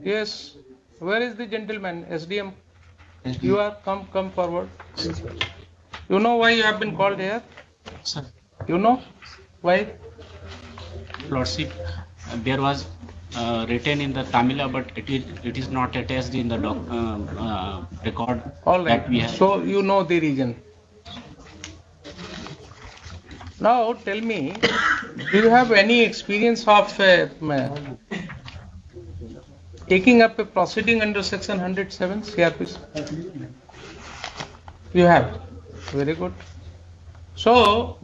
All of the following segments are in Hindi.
Yes. Where is the gentleman? SDM. You are come forward. You know why you have been called here? Sir, You know why? Lordship, there was written in the Tamila, but it is not attached in the record All that we right. have. So you know the reason. Now tell me, do you have any experience of taking up a proceeding under section 107 CRPC? You have. Very good. So,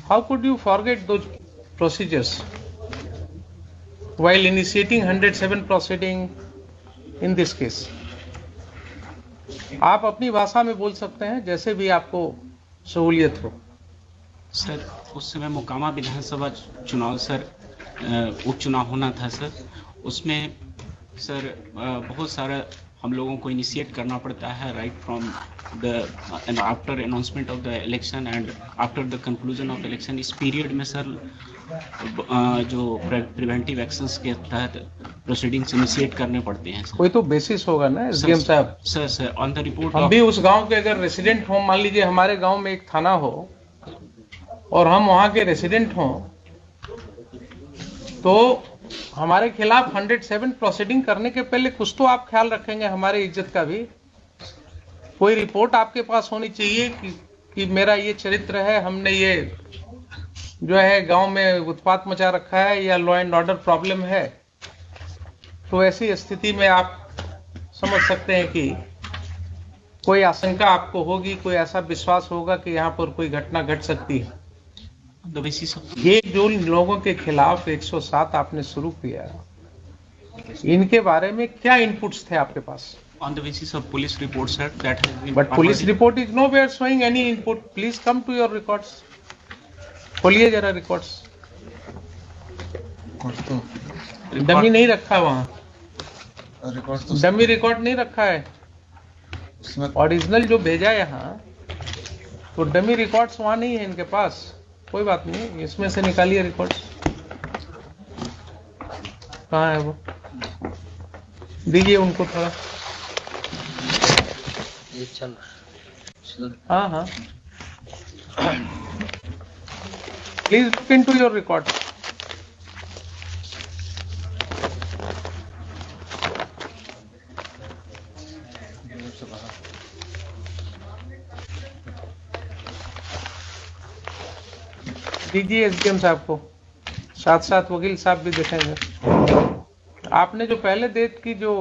how could you forget those procedures while initiating 107 proceeding in this case? आप अपनी भाषा में बोल सकते हैं जैसे भी आपको सहूलियत हो। सर, उस समय मोकामा विधानसभा चुनाव सर उपचुनाव होना था सर, उसमें सर बहुत सारा हम लोगों को इनिशिएट करना पड़ता है right from the after announcement of the election and after the conclusion of election. इस पीरियड में सर जो प्रिवेंटिव एक्शंस के तहत प्रोसीडिंग्स इनिशिएट करने पड़ते हैं सर। कोई तो बेसिस होगा ना एसडीएम साहब। सर ऑन द रिपोर्ट हम भी उस गांव के अगर रेसिडेंट हो, मान लीजिए हमारे गांव में एक थाना हो और हम वहां के रेसिडेंट हों, तो हमारे खिलाफ 107 प्रोसीडिंग करने के पहले कुछ तो आप ख्याल रखेंगे हमारे इज्जत का भी। कोई रिपोर्ट आपके पास होनी चाहिए कि मेरा ये चरित्र है, हमने ये जो है गांव में उत्पात मचा रखा है या लॉ एंड ऑर्डर प्रॉब्लम है। तो ऐसी स्थिति में आप समझ सकते हैं कि कोई आशंका आपको होगी, कोई ऐसा विश्वास होगा कि यहाँ पर कोई घटना घट सकती है। ये जो लोगों के खिलाफ 107 आपने शुरू किया, इनके बारे में क्या इनपुट्स थे आपके पास? On the basis of police reports, sir, that has been. But police report is nowhere showing any input. Please come to your records. खोलिए जरा रिकॉर्ड्स। डमी नहीं रखा वहाँ, डमी रिकॉर्ड नहीं रखा है, ओरिजिनल जो भेजा है यहाँ, तो डमी रिकॉर्ड्स वहाँ नहीं है इनके पास। कोई बात नहीं, इसमें से निकालिए रिकॉर्ड्स। कहाँ है वो? दीजिए उनको थोड़ा। हाँ हाँ, please look into your record. दीजिए एसडीएम साहब को, साथ साथ वकील साहब भी देखेंगे। आपने जो पहले डेट की जो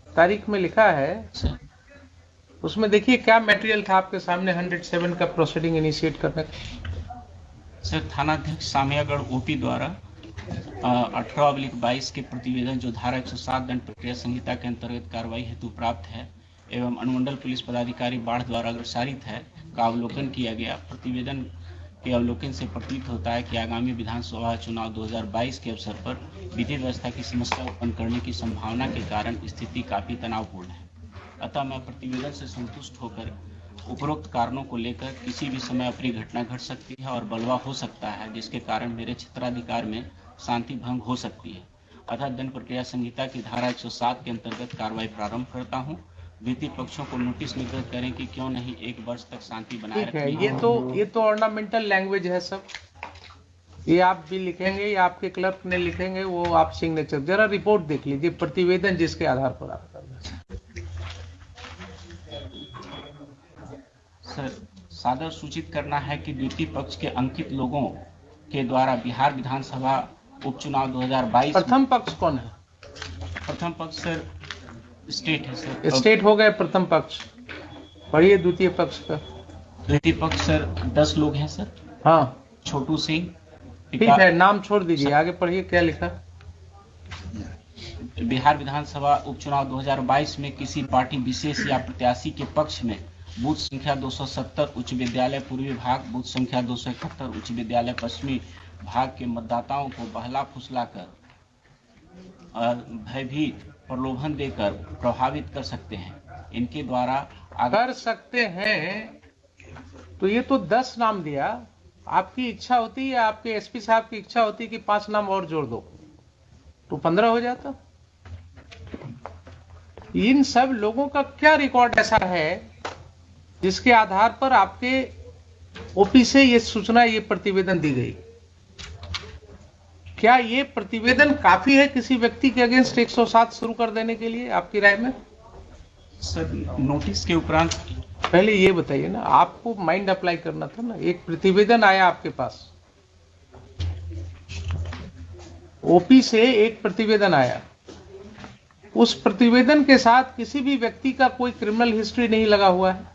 तारीख में लिखा है, उसमें देखिए क्या मटेरियल था आपके सामने 107 का प्रोसीडिंग इनिशिएट करने का। सर, थानाध्यक्ष सामियागढ़ ओपी द्वारा 18/22 के प्रतिवेदन जो धारा 107 दंड प्रक्रिया संहिता के अंतर्गत कार्रवाई हेतु प्राप्त है एवं अनुमंडल पुलिस पदाधिकारी बाढ़ द्वारा अग्रसारित है का अवलोकन किया गया। प्रतिवेदन के अवलोकन से प्रतीत होता है कि आगामी विधानसभा चुनाव 2022 के अवसर पर विधि व्यवस्था की समस्या उत्पन्न करने की संभावना के कारण स्थिति काफी तनावपूर्ण है। अतः मैं प्रतिवेदन से संतुष्ट होकर उपरोक्त कारणों को लेकर किसी भी समय अप्रिय घटना घट सकती है और बलवा हो सकता है, जिसके कारण मेरे क्षेत्राधिकार में शांति भंग हो सकती है। अतः दंड प्रक्रिया संहिता की धारा 107 के अंतर्गत कार्रवाई प्रारंभ करता हूँ। वित्तीय पक्षों को नोटिस निर्गत करें कि क्यों नहीं 1 वर्ष तक शांति बनाए रखें। ये तो ऑर्नामेंटल लैंग्वेज है सब, ये आप भी लिखेंगे या आपके क्लर्क ने लिखेंगे, वो आप सिग्नेचर। जरा रिपोर्ट देख लीजिए, प्रतिवेदन जिसके आधार पर आप कर रहे हैं। सर, सादर सूचित करना है कि द्वितीय पक्ष के अंकित लोगों के द्वारा बिहार विधानसभा उपचुनाव 2022। प्रथम पक्ष कौन है? प्रथम पक्ष सर स्टेट है सर। स्टेट हो गए प्रथम पक्ष, पढ़िए द्वितीय पक्ष का। द्वितीय पक्ष सर 10 लोग हैं सर। हाँ, छोटू सिंह। ठीक है, नाम छोड़ दीजिए, आगे पढ़िए क्या लिखा। बिहार विधानसभा उपचुनाव 2022 में किसी पार्टी विशेष या प्रत्याशी के पक्ष में बूथ संख्या 270 उच्च विद्यालय पूर्वी भाग, बूथ संख्या 271 उच्च विद्यालय पश्चिमी भाग के मतदाताओं को बहला फुसला कर और भयभीत प्रलोभन देकर प्रभावित कर सकते हैं। इनके द्वारा कर सकते हैं, तो ये तो 10 नाम दिया, आपकी इच्छा होती है, आपके एसपी साहब की इच्छा होती है कि 5 नाम और जोड़ दो तो 15 हो जाता। इन सब लोगों का क्या रिकॉर्ड ऐसा है जिसके आधार पर आपके ओपी से ये सूचना, ये प्रतिवेदन दी गई? क्या ये प्रतिवेदन काफी है किसी व्यक्ति के अगेंस्ट 107 शुरू कर देने के लिए, आपकी राय में? सर, नोटिस के उपरांत पहले ये बताइए ना, आपको माइंड अप्लाई करना था ना। एक प्रतिवेदन आया आपके पास, ओपी से एक प्रतिवेदन आया, उस प्रतिवेदन के साथ किसी भी व्यक्ति का कोई क्रिमिनल हिस्ट्री नहीं लगा हुआ है।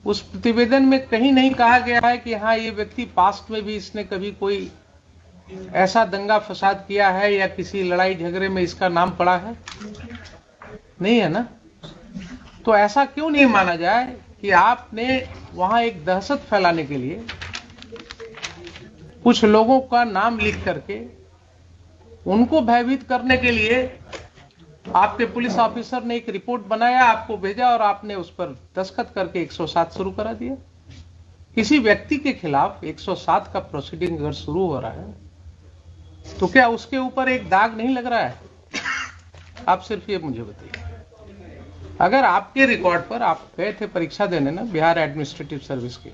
उस प्रतिवेदन में कहीं नहीं कहा गया है कि हाँ ये व्यक्ति पास्ट में भी इसने कभी कोई ऐसा दंगा फसाद किया है या किसी लड़ाई झगड़े में इसका नाम पड़ा है, नहीं है ना। तो ऐसा क्यों नहीं माना जाए कि आपने वहां एक दहशत फैलाने के लिए कुछ लोगों का नाम लिख करके उनको भयभीत करने के लिए आपके पुलिस ऑफिसर ने एक रिपोर्ट बनाया, आपको भेजा और आपने उस पर दस्तखत करके 107 शुरू करा दिया। किसी व्यक्ति के खिलाफ 107 का प्रोसीडिंग अगर शुरू हो रहा है तो क्या उसके ऊपर एक दाग नहीं लग रहा है? आप सिर्फ ये मुझे बताइए। अगर आपके रिकॉर्ड पर, आप गए थे परीक्षा देने ना बिहार एडमिनिस्ट्रेटिव सर्विस की,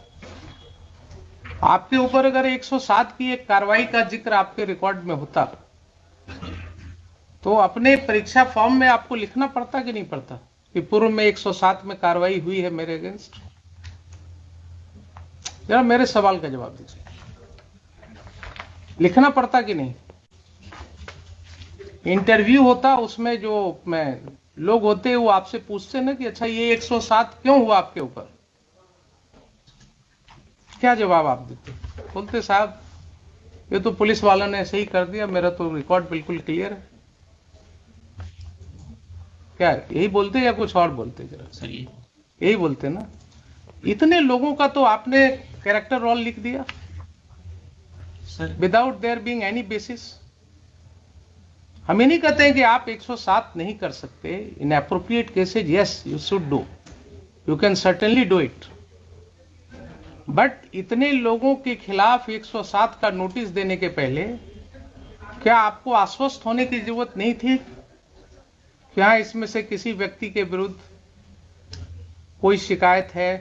आपके ऊपर अगर 107 की एक कार्रवाई का जिक्र आपके रिकॉर्ड में होता तो अपने परीक्षा फॉर्म में आपको लिखना पड़ता कि नहीं पड़ता कि पूर्व में 107 में कार्रवाई हुई है मेरे अगेंस्ट? जरा मेरे सवाल का जवाब दीजिए, लिखना पड़ता कि नहीं? इंटरव्यू होता, उसमें जो लोग होते वो आपसे पूछते ना कि अच्छा ये 107 क्यों हुआ आपके ऊपर, क्या जवाब आप देते? बोलते साहब ये तो पुलिस वालों ने ऐसे ही कर दिया, मेरा तो रिकॉर्ड बिल्कुल क्लियर है। क्या यही बोलते या कुछ और बोलते? जरा सर यही बोलते ना। इतने लोगों का तो आपने कैरेक्टर रोल लिख दिया sir, without their being any basis. हम ये नहीं कहते हैं कि आप 107 नहीं कर सकते। इन appropriate cases yes you should do, you can certainly do it, but इतने लोगों के खिलाफ 107 का नोटिस देने के पहले क्या आपको आश्वस्त होने की जरूरत नहीं थी कि हाँ इसमें से किसी व्यक्ति के विरुद्ध कोई शिकायत है,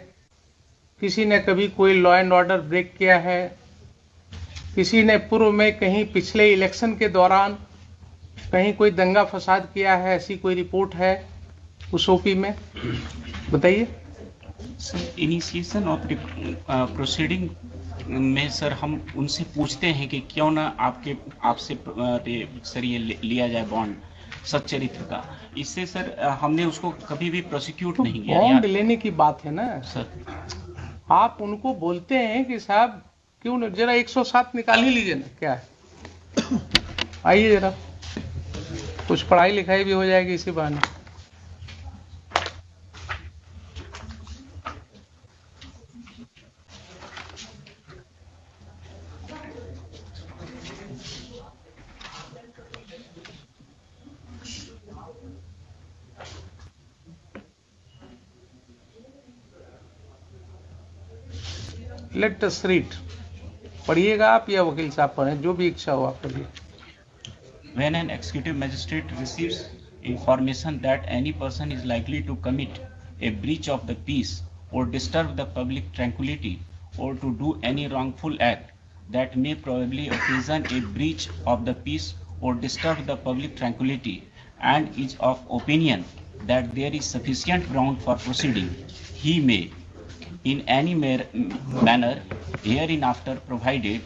किसी ने कभी कोई लॉ एंड ऑर्डर ब्रेक किया है, किसी ने पूर्व में कहीं पिछले इलेक्शन के दौरान कहीं कोई दंगा फसाद किया है, ऐसी कोई रिपोर्ट है उस ओपी में? बताइए। इनिशिएशन ऑफ प्रोसीडिंग में सर हम उनसे पूछते हैं कि क्यों ना आपसे सर ये लिया जाए बॉन्ड सच्चरित्र का। इससे सर हमने उसको कभी भी प्रोसिक्यूट नहीं किया। बॉन्ड लेने की बात है ना सर, आप उनको बोलते हैं कि साहब क्यों न जरा 107 निकाल ही लीजिए ना, क्या है, आइए जरा, कुछ पढ़ाई लिखाई भी हो जाएगी इसी बहाने। Let us read. पढ़िएगा आप या वकील साहब पढ़ें, जो भी इच्छा हो आप पढ़िए। When an executive magistrate receives information that any person is likely to commit a breach of the peace or disturb the public tranquility or to do any wrongful act that may probably occasion a breach of the peace or disturb the public tranquility and is of opinion that there is sufficient ground for proceeding, he may, in any manner hereinafter provided,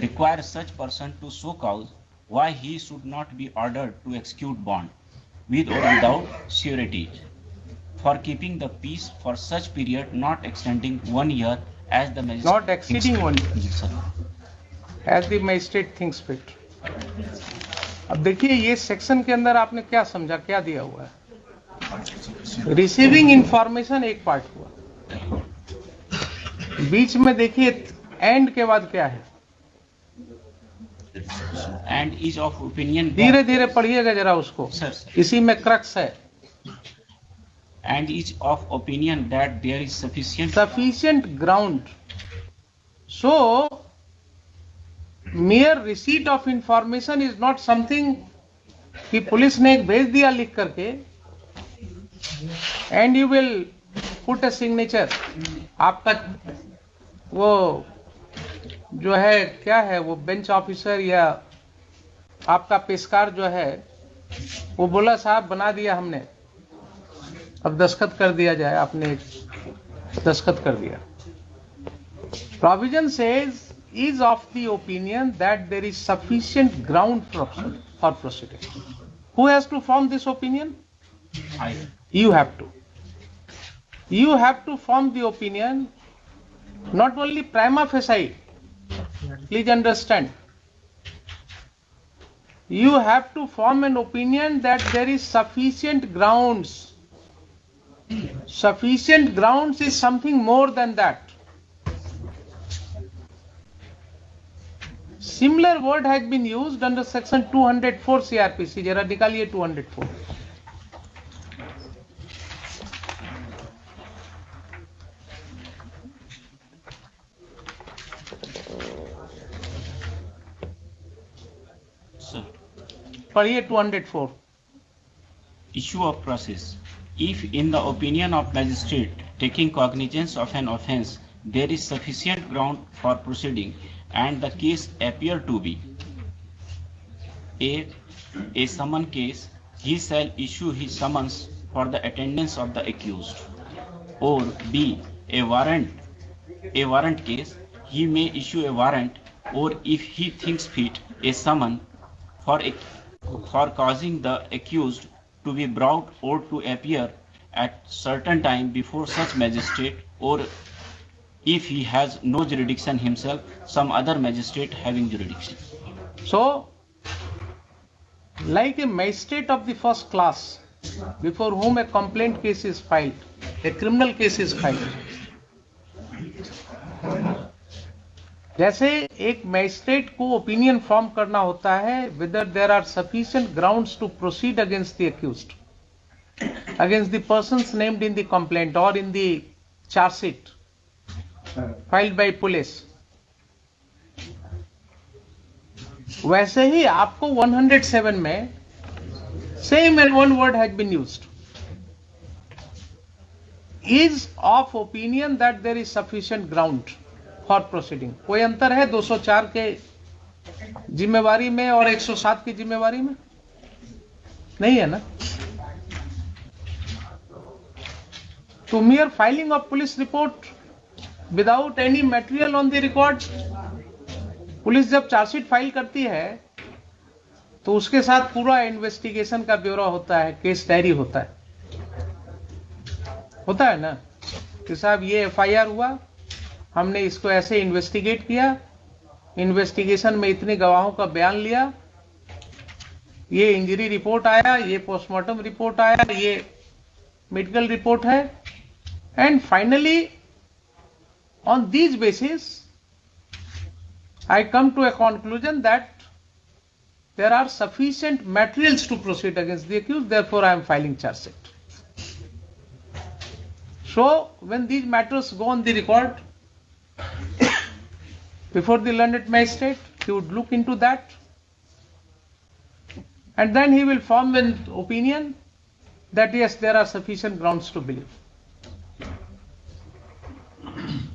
require such person to show cause why he should not be ordered to execute bond, with or without surety, for keeping the peace for such period not extending 1 year as the magistrate Not exceeding 1 year. Yes, sir. As the magistrate thinks fit. अब देखिए ये सेक्शन के अंदर आपने क्या समझा, क्या दिया हुआ है? रिसीविंग इंफॉर्मेशन एक पार्ट हुआ, बीच में देखिए एंड के बाद क्या है? And is of opinion that, धीरे धीरे पढ़िएगा जरा उसको, sir, इसी में क्रक्स है। and is of opinion that there is sufficient sufficient ground, So mere receipt of information is not something कि पुलिस ने एक भेज दिया लिख करके and you will put a signature. आपका वो जो है क्या है, वो बेंच ऑफिसर या आपका पेशकार जो है वो बोला साहब बना दिया हमने, अब दस्तखत कर दिया जाए, आपने दस्तखत कर दिया। Provision says is of the opinion that there is sufficient ground for proceeding. Who has to form this opinion? You have to. You have to form the opinion, not only prima facie. Please understand. You have to form an opinion that there is sufficient grounds. Sufficient grounds is something more than that. Similar word has been used under section 204 CRPC. जरा निकालिए 204। पढ़िए 204। Issue of process. If in the opinion of magistrate taking cognizance of an offence, there is sufficient ground for proceeding, and the case appear to be a summon case, he shall issue his summons for the attendance of the accused. Or B, a warrant case, he may issue a warrant, or if he thinks fit, a summon for causing the accused to be brought or to appear at certain time before such magistrate, or if he has no jurisdiction himself, some other magistrate having jurisdiction. So, like a magistrate of the first class, before whom a complaint case is filed, a criminal case is filed. जैसे एक मैजिस्ट्रेट को ओपिनियन फॉर्म करना होता है whether there are sufficient grounds to proceed against the accused, against the persons named in the complaint or in the charge sheet filed by police, वैसे ही आपको 107 में same and one word has been used, is of opinion that there is sufficient ground for proceeding. कोई अंतर है 204 के जिम्मेवारी में और 107 की जिम्मेवारी में? नहीं है ना। To mere filing of police report without any material on the record, police जब चार्जशीट फाइल करती है तो उसके साथ पूरा इन्वेस्टिगेशन का ब्यौरा होता है, केस डायरी होता है ना कि साहब ये एफआईआर हुआ, हमने इसको ऐसे इन्वेस्टिगेट किया, इन्वेस्टिगेशन में इतने गवाहों का बयान लिया, ये इंजरी रिपोर्ट आया, ये पोस्टमार्टम रिपोर्ट आया, ये मेडिकल रिपोर्ट है, and finally on these basis I come to a conclusion that there are sufficient materials to proceed against the accused, therefore I am filing charge sheet. So when these matters go on the record before the learned magistrate, he would look into that and then he will form an opinion that yes, there are sufficient grounds to believe.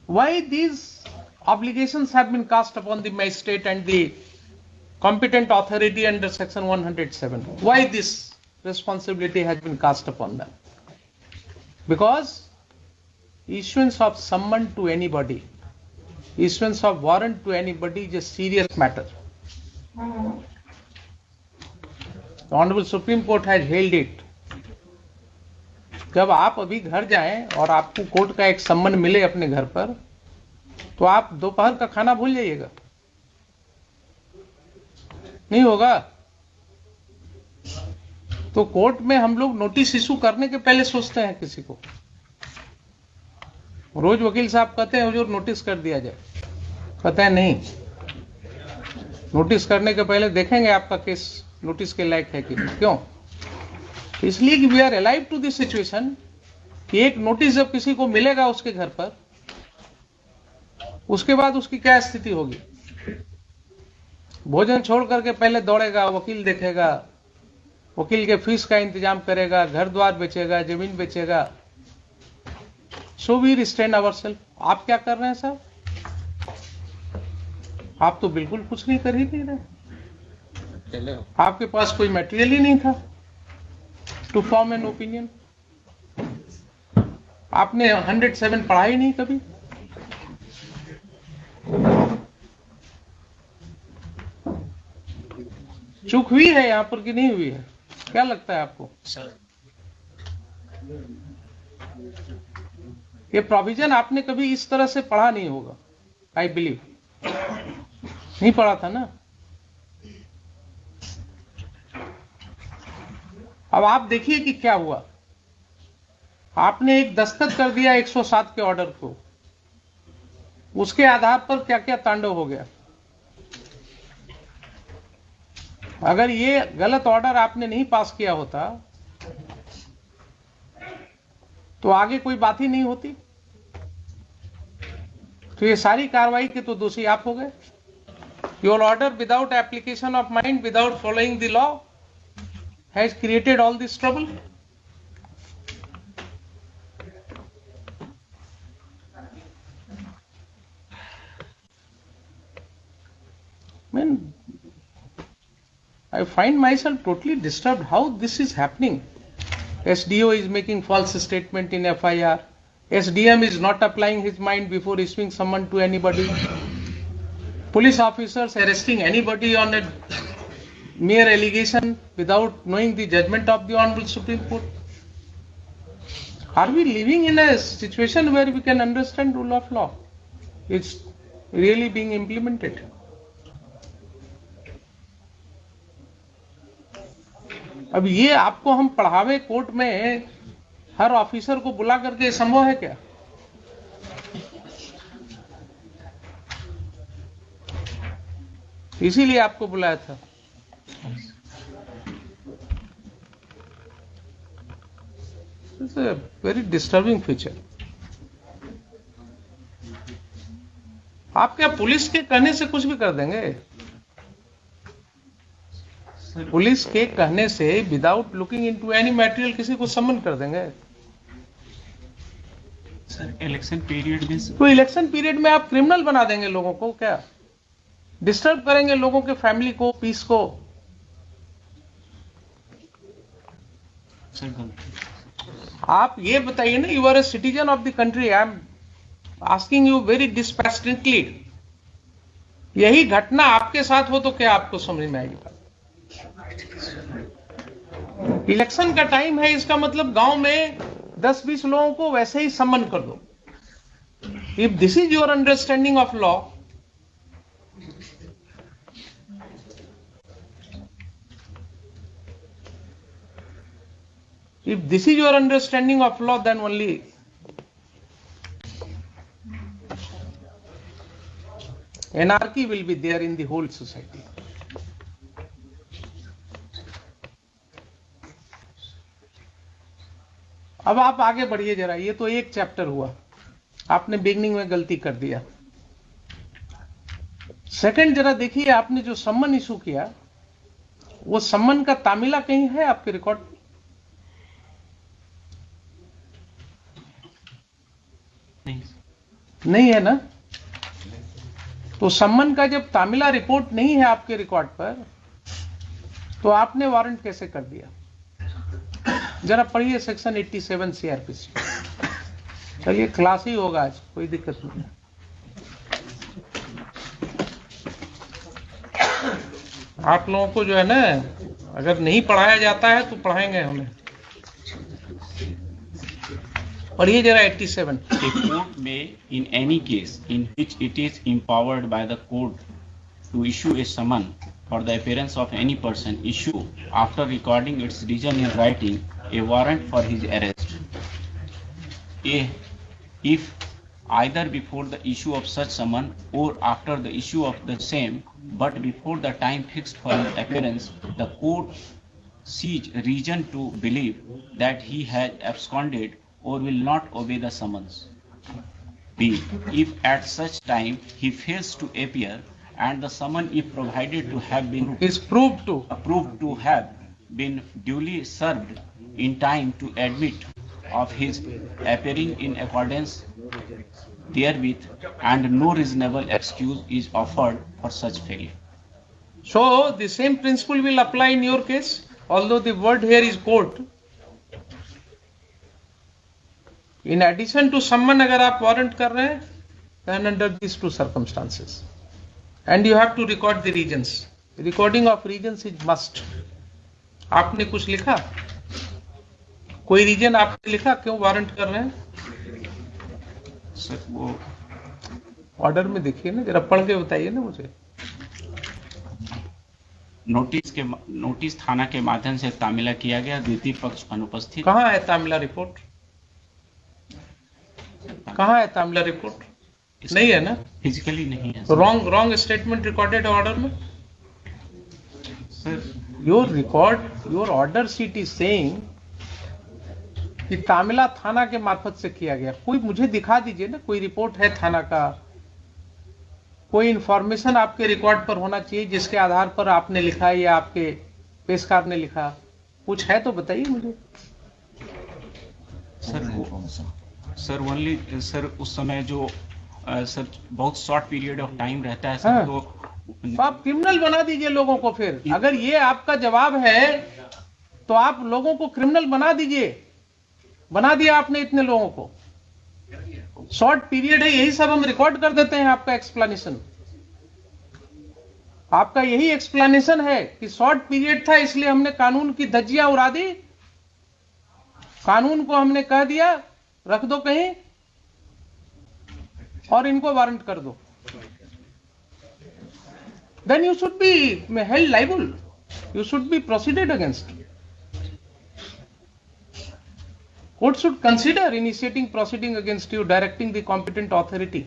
Why these obligations have been cast upon the magistrate and the competent authority under section 107? Why this responsibility has been cast upon them? Because issuance of summon to anybody, issuance of warrant to anybody is a serious matter. The Honorable Supreme Court has held it. जब आप अभी घर जाएं और आपको कोर्ट का एक सम्मन मिले अपने घर पर, तो आप दोपहर का खाना भूल जाइएगा, नहीं होगा। तो कोर्ट में हम लोग नोटिस इशू करने के पहले सोचते हैं किसी को, रोज वकील साहब कहते हैं हुजूर नोटिस कर दिया जाए, कहते हैं नहीं, नोटिस करने के पहले देखेंगे आपका केस नोटिस के लायक है कि नहीं। क्यों? इसलिए कि we are alive to this situation कि एक नोटिस जब किसी को मिलेगा उसके घर पर, उसके बाद उसकी क्या स्थिति होगी? भोजन छोड़ करके पहले दौड़ेगा, वकील देखेगा, वकील के फीस का इंतजाम करेगा, घर द्वार बेचेगा, जमीन बेचेगा। So we restrain ourselves. आप क्या कर रहे हैं साहब? आप तो बिल्कुल कुछ नहीं कर ही नहीं रहे। आपके पास कोई मटेरियल ही नहीं था टू फॉर्म एन ओपिनियन। आपने 107 पढ़ा ही नहीं कभी। चूक हुई है यहां पर कि नहीं हुई है? क्या लगता है आपको? सर, ये प्रोविजन आपने कभी इस तरह से पढ़ा नहीं होगा, आई बिलीव। नहीं पढ़ा था ना? अब आप देखिए कि क्या हुआ। आपने एक दस्तखत कर दिया 107 के ऑर्डर को, उसके आधार पर क्या क्या तांडव हो गया। अगर ये गलत ऑर्डर आपने नहीं पास किया होता तो आगे कोई बात ही नहीं होती। तो ये सारी कार्रवाई के तो दोषी आप हो गए। Your order without application of mind, without following the law has created all this trouble. I find myself totally disturbed how this is happening. SDO is making false statement in FIR. SDM is not applying his mind before issuing summon to anybody. Police officers arresting anybody on a mere allegation without knowing the judgment of the Honorable Supreme Court. Are we living in a situation where we can understand rule of law? It's really being implemented. अब ये आपको हम पढ़ावे कोर्ट में हर ऑफिसर को बुला करके संभव है क्या? इसीलिए आपको बुलाया था। It's a very disturbing feature. आप क्या पुलिस के कहने से कुछ भी कर देंगे? पुलिस के कहने से without looking into any material किसी को समन कर देंगे? सर, इलेक्शन पीरियड में तो इलेक्शन पीरियड में आप क्रिमिनल बना देंगे लोगों को क्या? डिस्टर्ब करेंगे लोगों के फैमिली को, पीस को। सर, आप ये बताइए ना, you are a citizen of the country. I am asking you very dispassionately. यही घटना आपके साथ हो तो क्या आपको समझ में आएगी? इलेक्शन का टाइम है, इसका मतलब गांव में 10-20 लोगों को वैसे ही सम्मन कर दो। If this is your understanding of law, if this is your understanding of law, then only anarchy will be there in the whole society. अब आप आगे बढ़िए जरा। ये तो एक चैप्टर हुआ, आपने बिगनिंग में गलती कर दिया। सेकंड जरा देखिए, आपने जो सम्मन इशू किया, वो सम्मन का तामिला कहीं है आपके रिकॉर्ड? नहीं है ना? तो सम्मन का जब तामिला रिपोर्ट नहीं है आपके रिकॉर्ड पर, तो आपने वारंट कैसे कर दिया? जरा पढ़िए सेक्शन 87 सीआरपीसी। चलिए, क्लास ही होगा आज, कोई दिक्कत नहीं। आप लोगों को जो है ना, अगर नहीं पढ़ाया जाता है तो पढ़ाएंगे हमें। पढ़िए जरा 87। A court may, in any case in which it is empowered by the court to issue a summon for the appearance of any person, issue, after recording its reason in writing, a warrant for his arrest. If either before the issue of such summon or after the issue of the same, but before the time fixed for his appearance, the court sees reason to believe that he has absconded or will not obey the summons. B. If at such time he fails to appear and the summon if provided to have been is proved to have been duly served in time to admit of his appearing in accordance therewith, and no reasonable excuse is offered for such failure. So the same principle will apply in your case, although the word here is court. In addition to summon, अगर आप वारंट कर रहे हैं, then under these two circumstances, and you have to record the reasons. Recording of reasons is must. आपने कुछ लिखा, कोई रीजन आपने लिखा क्यों वारंट कर रहे हैं? सर वो ऑर्डर में देखिए ना, जरा पढ़ के बताइए ना मुझे। नोटिस थाना के माध्यम से तामिला किया गया, द्वितीय पक्ष अनुपस्थित। कहाँ है तामिला रिपोर्ट? कहाँ है तामिला रिपोर्ट? नहीं है ना, फिजिकली नहीं है। रॉन्ग स्टेटमेंट रिकॉर्डेड ऑर्डर में। Sir your order sheet is saying कि तामिला थाना के मार्फत से किया गया। कोई मुझे दिखा दीजिए ना, कोई रिपोर्ट है थाना का, कोई इंफॉर्मेशन आपके रिकॉर्ड पर होना चाहिए जिसके आधार पर आपने लिखा या आपके पेशकार ने लिखा, कुछ है तो बताइए मुझे। सर ओनली सर उस समय जो सर बहुत शॉर्ट पीरियड ऑफ टाइम रहता है सर। हाँ। तो आप क्रिमिनल बना दीजिए लोगों को। फिर अगर ये आपका जवाब है तो आप लोगों को क्रिमिनल बना दीजिए। बना दिया आपने इतने लोगों को, शॉर्ट पीरियड है, यही सब हम रिकॉर्ड कर देते हैं। आपका एक्सप्लेनेशन, आपका यही एक्सप्लेनेशन है कि शॉर्ट पीरियड था इसलिए हमने कानून की धज्जियां उड़ा दी, कानून को हमने कह दिया रख दो कहीं और इनको वारंट कर दो। Then you should be held liable, you should be proceeded against. Court should consider initiating proceeding against you, directing the competent authority,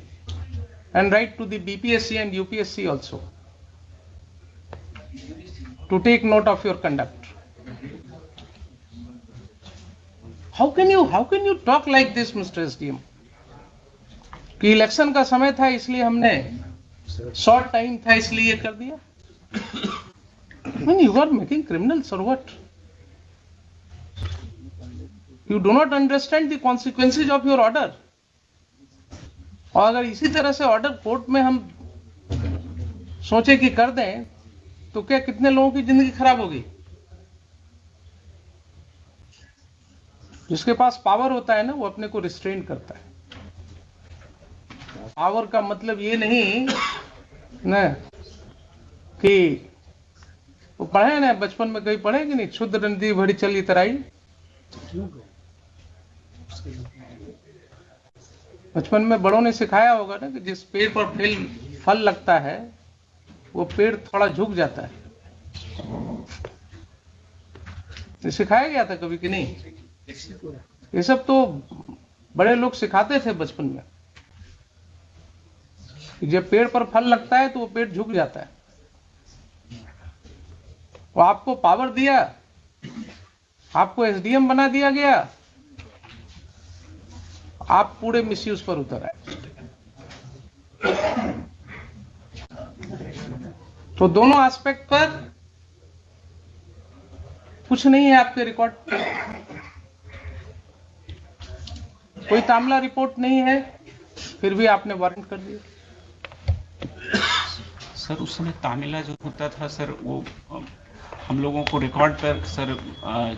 and write to the BPSC and UPSC also to take note of your conduct. How can you talk like this, Mr. SDM? कि इलेक्शन का समय था इसलिए हमने, शॉर्ट टाइम था इसलिए ये कर दिया। I mean, you are making criminals or what? You do not understand the consequences of your order. और अगर इसी तरह से ऑर्डर कोर्ट में हम सोचे कि कर दें तो क्या कितने लोगों की जिंदगी खराब होगी? जिसके पास पावर होता है ना, वो अपने को रिस्ट्रेन करता है। पावर का मतलब ये नहीं ना कि वो पढ़े ना, बचपन में कहीं पढ़े कि नहीं, क्षुद्र नदी भरी चली तराई। बचपन में बड़ों ने सिखाया होगा ना कि जिस पेड़ पर फल लगता है वो पेड़ थोड़ा झुक जाता है। ये सिखाया गया था कभी कि नहीं? ये सब तो बड़े लोग सिखाते थे बचपन में कि जब पेड़ पर फल लगता है तो वो पेड़ झुक जाता है। वो आपको पावर दिया, आपको एसडीएम बना दिया गया, आप पूरे मिसयूज पर उतर आए। तो दोनों एस्पेक्ट पर कुछ नहीं है आपके रिकॉर्ड, कोई तामिला रिपोर्ट नहीं है, फिर भी आपने वारंट कर दिया। सर उस समय तामिला जो होता था सर, वो हम लोगों को रिकॉर्ड पर सर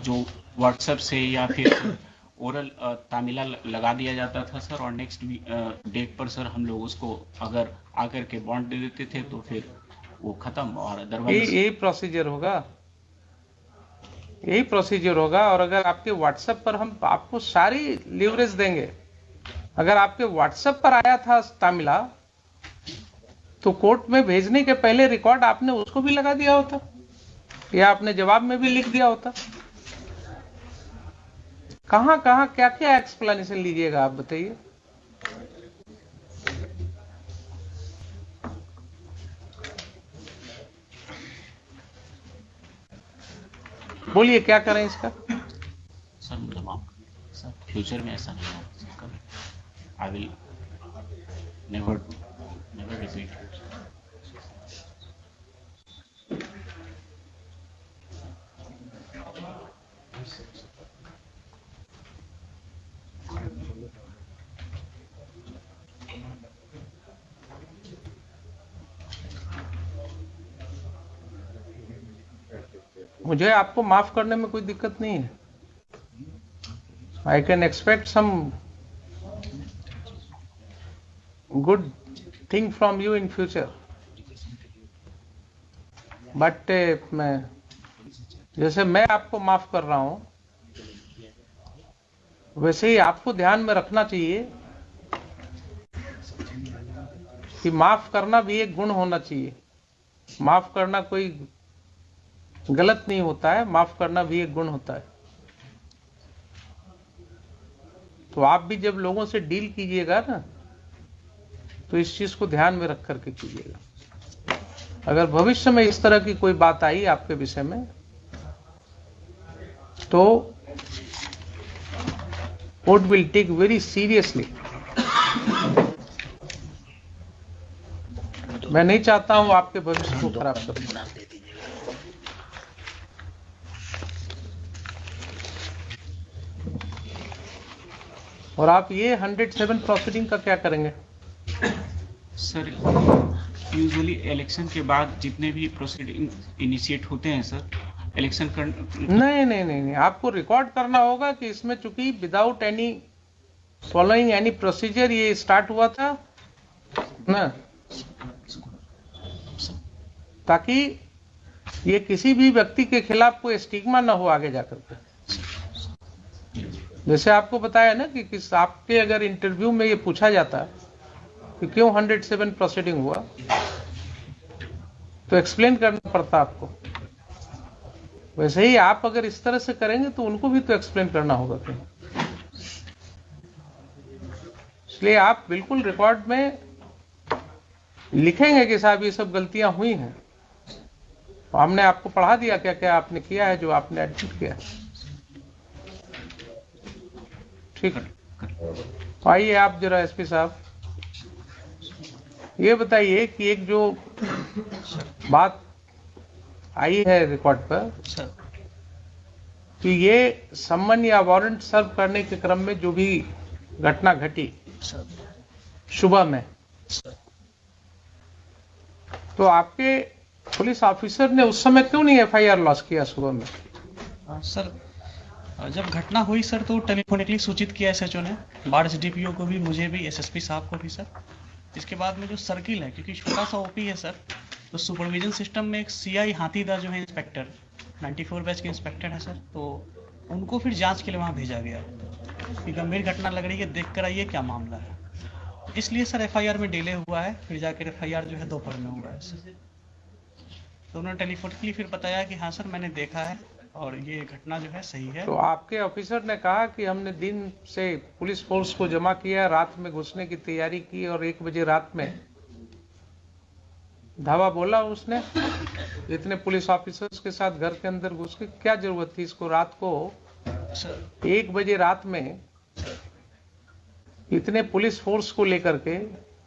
जो व्हाट्सएप से या फिर ओरल तामिला लगा दिया जाता था सर, और नेक्स्ट डेट पर सर हम लोग उसको अगर आकर के बॉन्ड दे देते थे तो फिर वो खत्म। और अदरवाइज यही प्रोसीजर होगा, यही प्रोसीजर होगा। और अगर आपके व्हाट्सएप पर हम आपको सारी लीवरेज देंगे, अगर आपके व्हाट्सएप पर आया था तामिला तो कोर्ट में भेजने के पहले रिकॉर्ड आपने उसको भी लगा दिया होता, या आपने जवाब में भी लिख दिया होता। कहां कहां क्या क्या एक्सप्लेनेशन लीजिएगा आप बताइए। बोलिए क्या करें इसका। सर मुझे माफ सर, फ्यूचर में ऐसा नहीं होगा। I will never repeat. मुझे आपको माफ करने में कोई दिक्कत नहीं है. I can expect some good thing from you in future. But जैसे मैं आपको माफ कर रहा हूं, वैसे ही आपको ध्यान में रखना चाहिए कि माफ करना भी एक गुण होना चाहिए. माफ करना कोई गलत नहीं होता है, माफ करना भी एक गुण होता है. तो आप भी जब लोगों से डील कीजिएगा ना, तो इस चीज को ध्यान में रख करके कीजिएगा. अगर भविष्य में इस तरह की कोई बात आई आपके विषय में, तो court will take very seriously. मैं नहीं चाहता हूं आपके भविष्य को खराब करूं. और आप ये 107 प्रोसीडिंग का क्या करेंगे? सर, यूजुअली इलेक्शन के बाद जितने भी प्रोसीडिंग इनिशिएट होते हैं सर, इलेक्शन कर नहीं, आपको रिकॉर्ड करना होगा कि इसमें चूंकि without any following any procedure ये स्टार्ट हुआ था ना, ताकि ये किसी भी व्यक्ति के खिलाफ कोई स्टिग्मा ना हो आगे जाकर के. जैसे आपको बताया ना कि किस आपके अगर इंटरव्यू में ये पूछा जाता कि क्यों 107 प्रोसीडिंग हुआ, तो एक्सप्लेन करना पड़ता आपको. वैसे ही आप अगर इस तरह से करेंगे तो उनको भी तो एक्सप्लेन करना होगा कहीं. इसलिए आप बिल्कुल रिकॉर्ड में लिखेंगे कि साहब ये सब गलतियां हुई हैं. हमने आपको पढ़ा दिया क्या क्या आपने किया है, जो आपने एडमिट किया है. ठीक है, आइए आप जरा एसपी साहब ये बताइए कि एक जो बात आई है रिकॉर्ड पर कि ये सम्मन या वारंट सर्व करने के क्रम में जो भी घटना घटी सुबह में, तो आपके पुलिस ऑफिसर ने उस समय क्यों नहीं एफआईआर लॉन्च किया सुबह में? सर, जब घटना हुई सर तो टेलीफोनिकली सूचित किया एसएचओ ने, बाढ़ एसडीपीओ को भी, मुझे भी, एसएसपी साहब को भी सर. इसके बाद में जो सर्किल है, क्योंकि छोटा सा ओपी है सर, तो सुपरविजन सिस्टम में एक सीआई हाथीदा जो है इंस्पेक्टर 94 बैच के इंस्पेक्टर है सर, तो उनको फिर जांच के लिए वहाँ भेजा गया कि गंभीर घटना लग रही है, देख कर आइए क्या मामला है. इसलिए सर एफआईआर में डिले हुआ है, फिर जाकर एफआईआर जो है दोपहर में हुआ है सर. तो उन्होंने टेलीफोनिकली फिर बताया कि हाँ सर मैंने देखा है और ये घटना जो है सही है. तो आपके ऑफिसर ने कहा कि हमने दिन से पुलिस फोर्स को जमा किया, रात में घुसने की तैयारी की और 1 बजे रात में धावा बोला उसने. इतने पुलिस ऑफिसर्स के साथ घर के अंदर घुस के क्या जरूरत थी इसको? रात को 1 बजे रात में इतने पुलिस फोर्स को लेकर के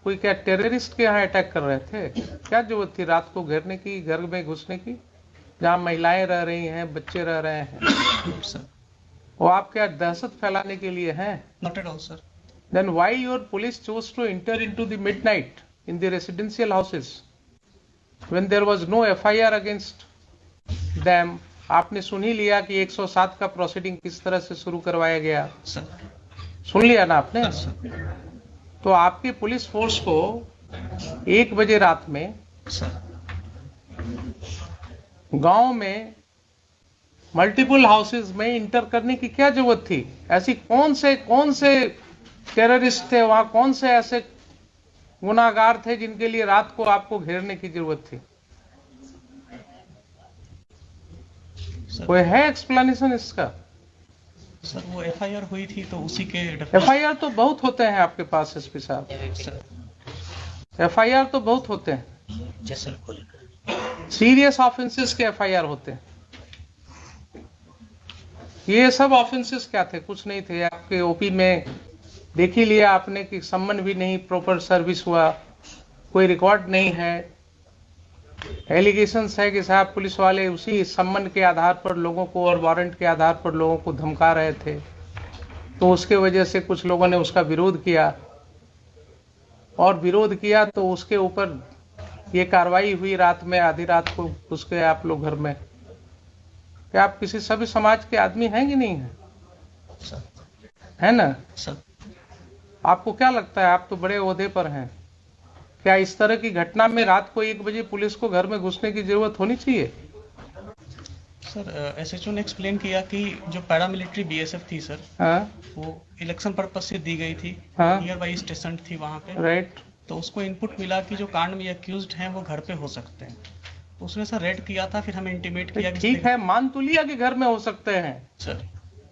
कोई क्या टेररिस्ट के यहाँ अटैक कर रहे थे? क्या जरूरत थी रात को घेरने की, घर में घुसने की, जहां महिलाएं रह रही हैं, बच्चे रह रहे हैं? वो आप क्या दहशत फैलाने के लिए हैं? Not at all, sir. Then why your police chose to enter into the midnight in the residential houses when there was no FIR against them? आपने सुन ही लिया कि 107 का प्रोसीडिंग किस तरह से शुरू करवाया गया. Sir. सुन लिया ना आपने? Yes, sir. तो आपकी पुलिस फोर्स को 1 बजे रात में Sir. गांव में मल्टीपल हाउसेस में इंटर करने की क्या जरूरत थी? ऐसी कौन से टेररिस्ट थे वहां, कौन से ऐसे गुनाहगार थे जिनके लिए रात को आपको घेरने की जरूरत थी? Sir. कोई है एक्सप्लेनेशन इसका? सर वो एफआईआर हुई थी तो उसी के एफआईआर तो बहुत होते हैं आपके पास एसपी साहब, एफआईआर तो बहुत होते हैं. सीरियस ऑफेंसेस के एफआईआर होते हैं. ये सब ऑफेंसेस क्या थे? कुछ नहीं थे. आपके ओपी में देख ही लिया आपने कि सम्मन भी नहीं, प्रॉपर सर्विस हुआ, कोई रिकॉर्ड नहीं है। एलिगेशंस है कि साहब पुलिस वाले उसी सम्मन के आधार पर लोगों को और वारंट के आधार पर लोगों को धमका रहे थे, तो उसके वजह से कुछ लोगों ने उसका विरोध किया, और विरोध किया तो उसके ऊपर ये कार्रवाई हुई रात में, आधी रात को घुस गए आप लोग घर में। क्या आप किसी सभ्य समाज के आदमी हैं कि नहीं है? है ना सर? आपको क्या लगता है, आप तो बड़े ओहदे पर हैं, क्या इस तरह की घटना में रात को 1 बजे पुलिस को घर में घुसने की जरूरत होनी चाहिए? सर एसएचओ ने एक्सप्लेन किया कि जो पैरामिलिट्री बीएसएफ थी सर, हाँ वो इलेक्शन पर्पज से दी गई थी, हाँ नियर बाई स्टेशन थी वहाँ पे, राइट। तो उसको इनपुट मिला कि जो कांड में अक्यूज्ड हैं वो घर पे हो सकते हैं, तो उसने सर रेड किया था, फिर हमें इंटीमेट किया कि ठीक है, मान तो लिया कि घर में हो सकते हैं। सर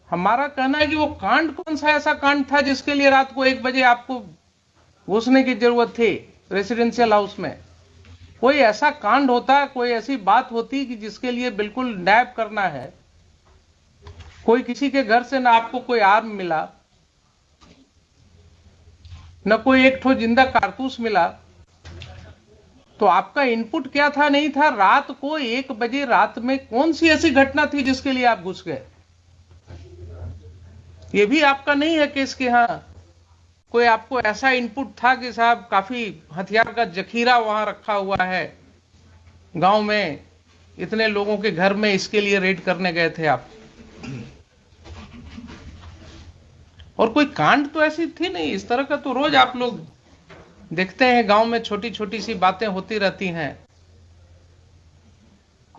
हमारा कहना है कि वो कांड कौन सा ऐसा कांड था जिसके लिए रात को 1 बजे आपको घुसने की जरूरत थी रेसिडेंशियल हाउस में? कोई ऐसा कांड होता, कोई ऐसी बात होती कि जिसके लिए बिल्कुल नैब करना है, कोई किसी के घर से ना आपको कोई आर्म मिला, न कोई एक ठो जिंदा कारतूस मिला, तो आपका इनपुट क्या था? नहीं था। रात को 1 बजे रात में कौन सी ऐसी घटना थी जिसके लिए आप घुस गए? ये भी आपका नहीं है केस कि हाँ कोई आपको ऐसा इनपुट था कि साहब काफी हथियार का जखीरा वहां रखा हुआ है गांव में, इतने लोगों के घर में, इसके लिए रेड करने गए थे आप। और कोई कांड तो ऐसी थी नहीं। इस तरह का तो रोज आप लोग देखते हैं, गांव में छोटी छोटी सी बातें होती रहती हैं।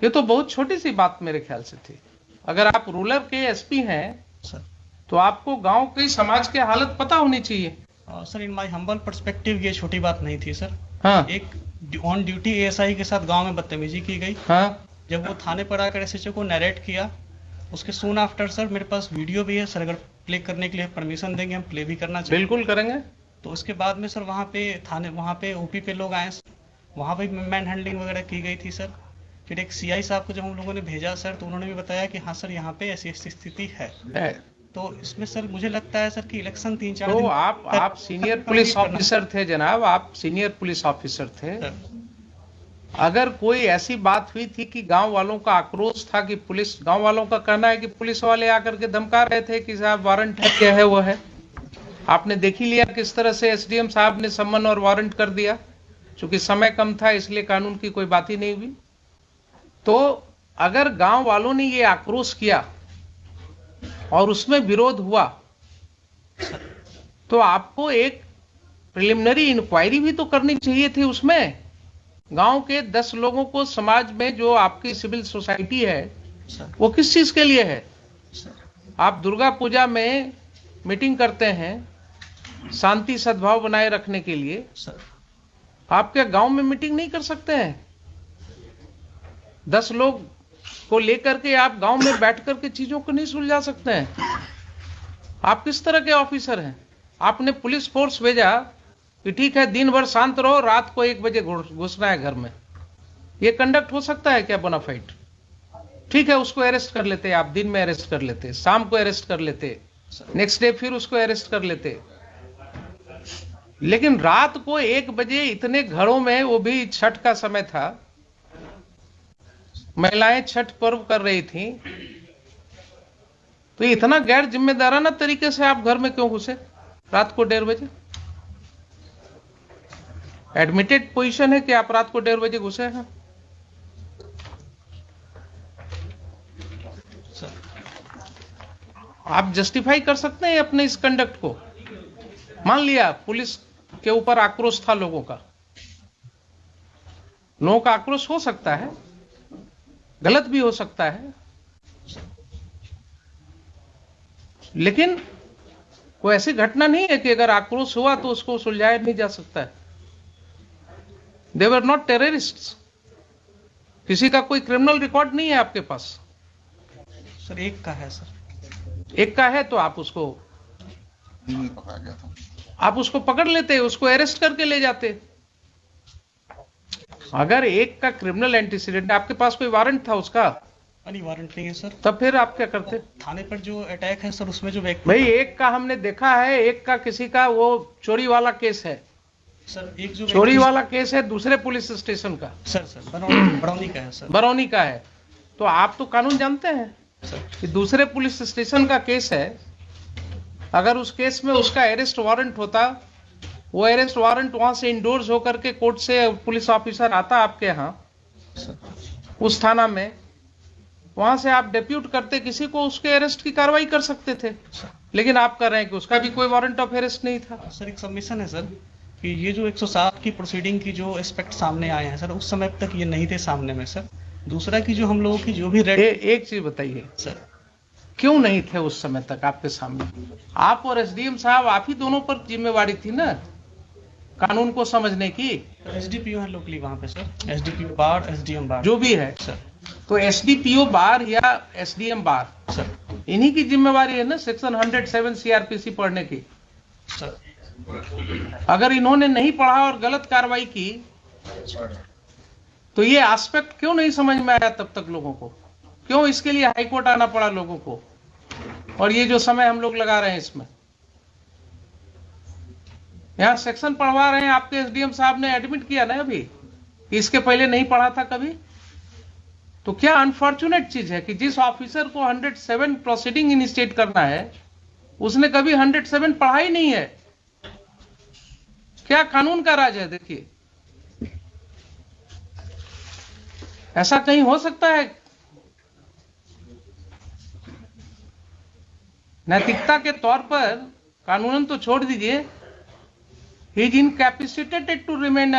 ये तो बहुत छोटी सी बात मेरे ख्याल से थी। अगर आप रूरल के एसपी हैं सर, तो आपको गांव की समाज की हालत पता होनी चाहिए। Sir in my humble perspective ये छोटी बात नहीं थी सर। हाँ एक ऑन ड्यूटी एएसआई के साथ गांव में बदतमीजी की गई। हाँ जब वो थाने पर आकर एसएचओ को नरेट किया, उसके सून आफ्टर सर मेरे पास वीडियो भी है सर, अगर प्ले करने के लिए परमिशन देंगे हम प्ले भी करना चाहिए। बिल्कुल करेंगे। तो उसके बाद में सर वहाँ पे थाने, वहाँ पे ओपी पे लोग आए, वहाँ पे मैन हैंडलिंग वगैरह की गई थी सर। फिर एक सीआई साहब को जब हम लोगों ने भेजा सर, तो उन्होंने भी बताया कि हाँ सर यहाँ पे ऐसी ऐसी स्थिति है। तो इसमें सर मुझे लगता है सर कि इलेक्शन 3-4 तो दिन आप सीनियर पुलिस ऑफिसर थे जनाब, आप सीनियर पुलिस ऑफिसर थे। अगर कोई ऐसी बात हुई थी कि गांव वालों का आक्रोश था कि पुलिस, गांव वालों का कहना है कि पुलिस वाले आकर के धमका रहे थे कि साहब वारंट है, क्या है वो है। आपने देख ही लिया किस तरह से एसडीएम साहब ने सम्मन और वारंट कर दिया। चूंकि समय कम था इसलिए कानून की कोई बात ही नहीं हुई। तो अगर गांव वालों ने ये आक्रोश किया और उसमें विरोध हुआ, तो आपको एक प्रिलिमिनरी इंक्वायरी भी तो करनी चाहिए थी। उसमें गांव के 10 लोगों को, समाज में जो आपकी सिविल सोसाइटी है वो किस चीज के लिए है? आप दुर्गा पूजा में मीटिंग करते हैं शांति सद्भाव बनाए रखने के लिए, आप क्या गांव में मीटिंग नहीं कर सकते हैं? 10 लोग को लेकर के आप गांव में बैठ करके चीजों को नहीं सुलझा सकते हैं? आप किस तरह के ऑफिसर हैं? आपने पुलिस फोर्स भेजा कि ठीक है दिन भर शांत रहो, रात को 1 बजे घुसना है घर में। ये कंडक्ट हो सकता है क्या बोनाफाइड? ठीक है, उसको अरेस्ट कर लेते, आप दिन में अरेस्ट कर लेते, शाम को अरेस्ट कर लेते, नेक्स्ट डे फिर उसको अरेस्ट कर लेते। लेकिन रात को 1 बजे इतने घरों में, वो भी छठ का समय था, महिलाएं छठ पर्व कर रही थी, तो इतना गैर जिम्मेदाराना तरीके से आप घर में क्यों घुसे रात को 1:30 बजे? एडमिटेड पोजीशन है कि आप रात को 1:30 बजे घुसे हैं। आप जस्टिफाई कर सकते हैं अपने इस कंडक्ट को? मान लिया पुलिस के ऊपर आक्रोश था लोगों का, लोगों का आक्रोश हो सकता है, गलत भी हो सकता है, लेकिन कोई ऐसी घटना नहीं है कि अगर आक्रोश हुआ तो उसको सुलझाया नहीं जा सकता है। दे वर नॉट टेररिस्ट्स। किसी का कोई क्रिमिनल रिकॉर्ड नहीं है आपके पास। सर एक का है सर। एक का है तो आप उसको पकड़ लेते, उसको अरेस्ट करके ले जाते। अगर एक का क्रिमिनल एंटीसीडेंट, आपके पास कोई वारंट था उसका? नहीं वारंट नहीं है सर। तब फिर आप क्या करते? थाने पर जो अटैक है सर उसमें जो व्यक्ति भाई एक का हमने देखा है, एक का किसी का वो चोरी वाला केस है, सर, एक जो चोरी वाला केस है दूसरे पुलिस स्टेशन का, सर बरौनी का है सर। बरौनी का है। तो आप तो कानून जानते हैं सर कि दूसरे पुलिस स्टेशन का केस है, अगर उस केस में उसका अरेस्ट वारंट होता, वो अरेस्ट वारंट वहां से इंडोर्स होकर के कोर्ट से पुलिस ऑफिसर आता आपके यहाँ उस थाना में, वहां से आप डिप्यूट करते किसी को, उसके अरेस्ट की कार्रवाई कर सकते थे। लेकिन आप कर रहे हैं कि उसका भी कोई वारंट ऑफ अरेस्ट नहीं था। सर एक सबमिशन है सर कि ये जो 107 की प्रोसीडिंग की जो एस्पेक्ट सामने आए हैं सर, उस समय तक ये नहीं थे सामने में सर। दूसरा कि जो हम लोगों की जो भी रेड एक चीज बताइए सर, क्यों नहीं थे उस समय तक आपके सामने? आप और एसडीएम साहब, आप ही दोनों पर जिम्मेवारी थी ना कानून को समझने की। एसडीपीओ है लोकली वहाँ पे सर, एसडीपीओ बार, एसडीएम बार जो भी है सर। तो एसडीपीओ बार या एसडीएम बार सर इन्हीं की जिम्मेवारी है ना सेक्शन 107 सीआरपीसी पढ़ने की। सर अगर इन्होंने नहीं पढ़ा और गलत कार्रवाई की तो ये एस्पेक्ट क्यों नहीं समझ में आया तब तक लोगों को? क्यों इसके लिए हाईकोर्ट आना पड़ा लोगों को? और ये जो समय हम लोग लगा रहे हैं इसमें, यहां सेक्शन पढ़वा रहे हैं, आपके एसडीएम साहब ने एडमिट किया ना अभी कि इसके पहले नहीं पढ़ा था कभी। तो क्या अनफॉर्चुनेट चीज है कि जिस ऑफिसर को 107 प्रोसीडिंग इनिशिएट करना है उसने कभी 107 पढ़ा ही नहीं है। क्या कानून का राज है? देखिए ऐसा कहीं हो सकता है? नैतिकता के तौर पर कानूनन तो छोड़ दीजिए, he is incapacitated to remain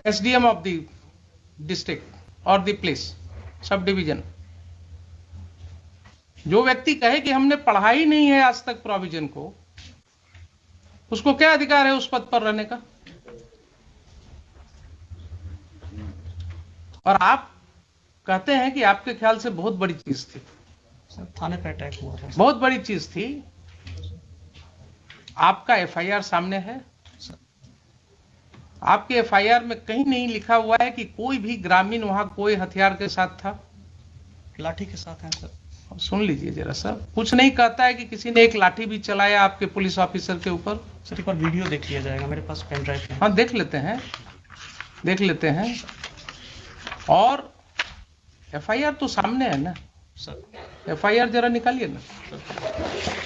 SDM of the district और द प्लेस सब डिवीजन। जो व्यक्ति कहे कि हमने पढ़ा ही नहीं है आज तक प्रोविजन को, उसको क्या अधिकार है उस पद पर रहने का? और आप कहते हैं कि आपके ख्याल से बहुत बड़ी चीज थी। थाने पे अटैक हुआ था, बहुत बड़ी चीज थी। आपका एफआईआर सामने है, आपके एफआईआर में कहीं नहीं लिखा हुआ है कि कोई भी ग्रामीण वहां कोई हथियार के साथ था। लाठी के साथ है सर। अब सुन लीजिए जरा सर, कुछ नहीं कहता है कि किसी ने एक लाठी भी चलाया आपके पुलिस ऑफिसर के ऊपर। सर एक बार वीडियो देख लिया जाएगा, मेरे पास पेन ड्राइव है। हाँ देख लेते हैं, देख लेते हैं। और एफआईआर तो सामने है ना सर। एफआईआर जरा निकालिए ना।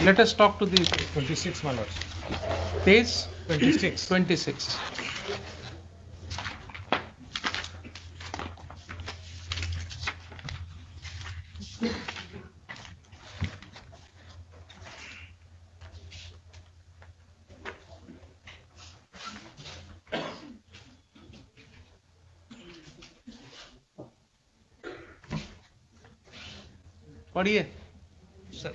Let us talk to the 26 मानव पेज 26 पढ़िए सर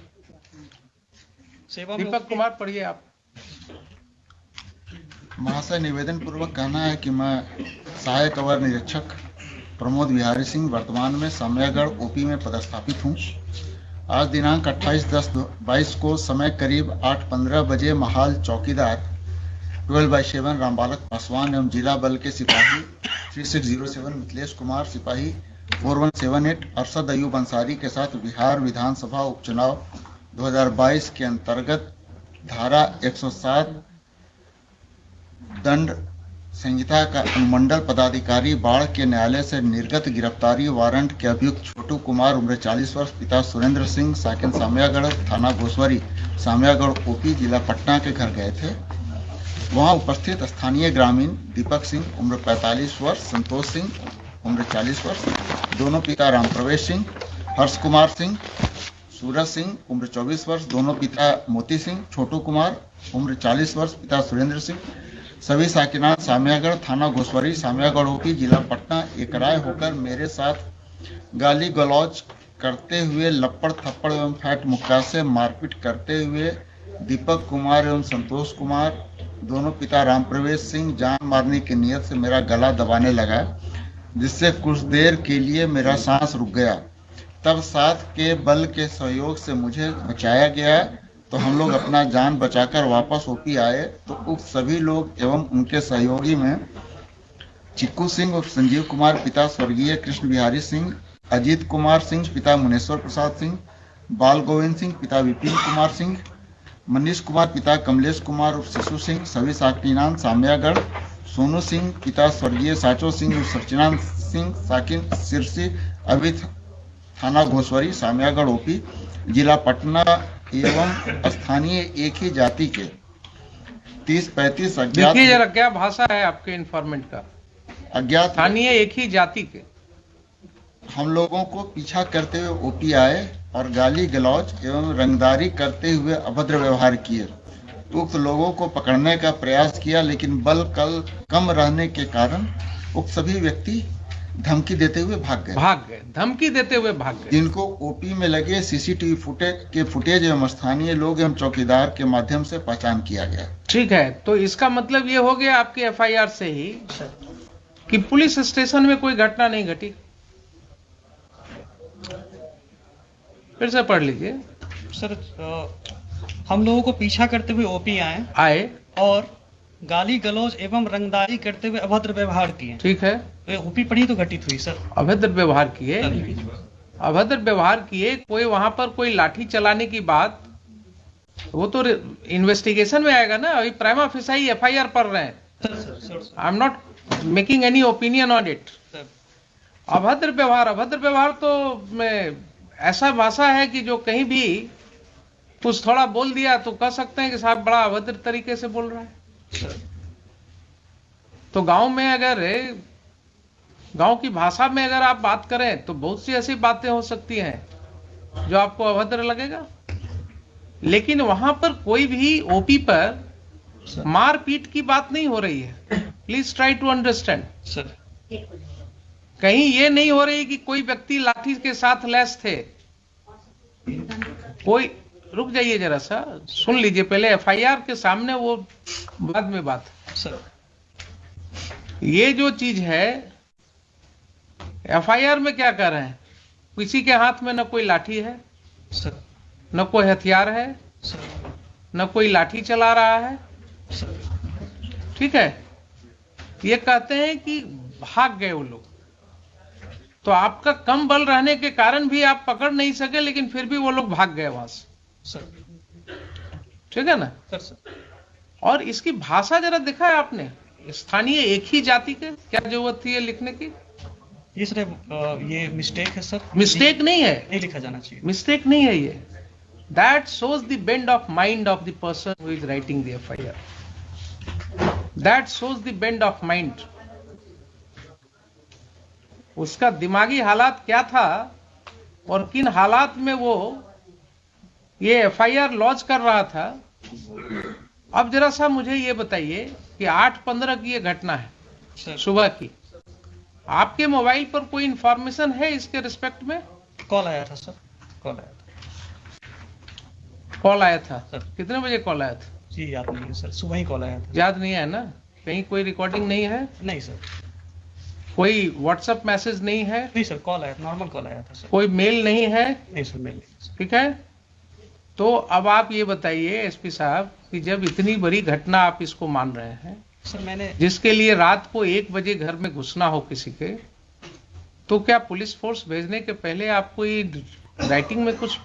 सेवा में दीपक कुमार, पढ़िए आप। महाशय, निवेदन पूर्वक कहना है कि मैं सहायक अवर निरीक्षक प्रमोद बिहारी सिंह वर्तमान में सामयागढ़ ओपी में पदस्थापित हूं। आज दिनांक 28/10/22 को समय करीब 8:15 बजे महाल चौकीदार 12/7 रामबालक पासवान एवं जिला बल के सिपाही 3607 मिथिलेश कुमार, सिपाही 4178 अरशद अयूब अंसारी के साथ बिहार विधानसभा उपचुनाव 2022 के अंतर्गत धारा 107 दंड संहिता का अनुमंडल पदाधिकारी बाढ़ के न्यायालय से निर्गत गिरफ्तारी वारंट के अभियुक्त छोटू कुमार उम्र 40 वर्ष, पिता सुरेंद्र सिंह, साकिन सामयागढ़, थाना घोसवरी, सामयागढ़ ओपी, जिला पटना के घर गए थे। वहां उपस्थित स्थानीय ग्रामीण दीपक सिंह उम्र 45 वर्ष, संतोष सिंह उम्र 40 वर्ष, दोनों पिता राम प्रवेश सिंह, हर्ष कुमार सिंह, सूरज सिंह उम्र 24 वर्ष, दोनों पिता मोती सिंह, छोटू कुमार उम्र 40 वर्ष, पिता सुरेंद्र सिंह, सभी साकिनान सामयागढ़, थाना घोसवरी, सामयागढ़ ओपी, जिला पटना एक राय होकर मेरे साथ गाली गलौज करते हुए, लपड़ थप्पड़ एवं फैट मुक्का से मारपीट करते हुए दीपक कुमार एवं संतोष कुमार, दोनों पिता राम प्रवेश सिंह, जान मारने की नीयत से मेरा गला दबाने लगा, जिससे कुछ देर के लिए मेरा सांस रुक गया। तब साथ के बल के सहयोग से मुझे बचाया गया, तो हम लोग अपना जान बचाकर वापस ओपी आए तो उक्त सभी लोग एवं उनके सहयोगी में चिक्कू सिंह और संजीव कुमार, पिता स्वर्गीय कृष्ण बिहारी सिंह, अजीत कुमार सिंह पिता मुनेश्वर प्रसाद सिंह, बाल गोविंद सिंह पिता विपिन कुमार सिंह, मनीष कुमार पिता कमलेश कुमार उर्फ शिशु सिंह सभी साकिनान सामियागढ़, सोनू सिंह पिता स्वर्गीय साचो सिंह उर्फ सचिनान सिंह साकिन सिरसी अभी थाना घोसवरी सामियागढ़ ओपी जिला पटना एवं स्थानीय एक ही जाति के 30-35 अज्ञात देखिए जरा क्या भाषा है आपके इन्फॉर्मेंट का। अज्ञात स्थानीय एक ही जाति के हम लोगों को पीछा करते हुए ओपी आए और गाली गलौज एवं रंगदारी करते हुए अभद्र व्यवहार किए। उक्त लोगों को पकड़ने का प्रयास किया, लेकिन बल कल कम रहने के कारण उक्त सभी व्यक्ति धमकी देते हुए भाग गए। धमकी देते हुए भाग गए। जिनको ओपी में लगे सीसीटीवी फुटेज एवं स्थानीय लोग एवं चौकीदार के माध्यम से पहचान किया गया। ठीक है, तो इसका मतलब ये हो गया आपकी एफआईआर से ही कि पुलिस स्टेशन में कोई घटना नहीं घटी। फिर से पढ़ लीजिए सर। हम लोगों को पीछा करते हुए ओपी आए और गाली गलौज एवं रंगदारी करते हुए अभद्र व्यवहार किए। ठीक है, तो ओपी पढ़ी तो घटित हुई सर। अभद्र व्यवहार किए, अभद्र व्यवहार किए। कोई वहां पर कोई लाठी चलाने की बात, वो तो इन्वेस्टिगेशन में आएगा ना। अभी प्राइमा फेसाई एफआईआर पढ़ रहे हैं। I am not making any opinion on it. अभद्र व्यवहार तो ऐसा भाषा है कि जो कहीं भी कुछ थोड़ा बोल दिया तो कह सकते हैं कि साहब बड़ा अभद्र तरीके से बोल रहा है। तो गांव में अगर गांव की भाषा में अगर आप बात करें तो बहुत सी ऐसी बातें हो सकती हैं जो आपको अभद्र लगेगा, लेकिन वहां पर कोई भी ओपी पर मारपीट की बात नहीं हो रही है। Please try to understand sir. कहीं ये नहीं हो रही कि कोई व्यक्ति लाठी के साथ लैस थे। कोई रुक जाइए जरा सा, सुन लीजिए पहले। एफआईआर के सामने वो बाद में बात सर। ये जो चीज है एफआईआर में क्या कर रहे हैं, किसी के हाथ में न कोई लाठी है सर, न कोई हथियार है सर, न कोई लाठी चला रहा है। सर। ठीक है, ये कहते हैं कि भाग गए वो लोग। तो आपका कम बल रहने के कारण भी आप पकड़ नहीं सके, लेकिन फिर भी वो लोग भाग गए वहां से। सर। ठीक है ना सर। और इसकी भाषा जरा देखा है आपने, स्थानीय एक ही जाति के, क्या जरूरत थी ये लिखने की? ये सर ये मिस्टेक है सर। मिस्टेक नहीं है, नहीं लिखा जाना चाहिए। मिस्टेक नहीं है ये। That shows the bend of mind of the person who is writing the FIR. That shows the bend of mind. उसका दिमागी हालात क्या था और किन हालात में वो ये एफआईआर लॉन्च कर रहा था। अब जरा सा मुझे ये बताइए कि 8/15 की ये घटना है सर। सुबह की। आपके मोबाइल पर कोई इंफॉर्मेशन है इसके रिस्पेक्ट में? कॉल आया था सर, कॉल आया था। कॉल आया था सर। कितने बजे कॉल आया था? जी याद नहीं है सर, सुबह ही कॉल आया था। याद नहीं है ना? कहीं कोई रिकॉर्डिंग नहीं है? नहीं सर। कोई व्हाट्सएप मैसेज नहीं है? नहीं सर, कॉल आया, नॉर्मल कॉल आया था सर। कोई मेल नहीं है? नहीं सर, मेल नहीं सर। ठीक है, तो अब आप ये बताइए एसपी साहब कि जब इतनी बड़ी घटना आप इसको मान रहे हैं सर, मैंने जिसके लिए रात को 1 बजे घर में घुसना हो किसी के, तो क्या पुलिस फोर्स भेजने के पहले आप कोई राइटिंग में कुछ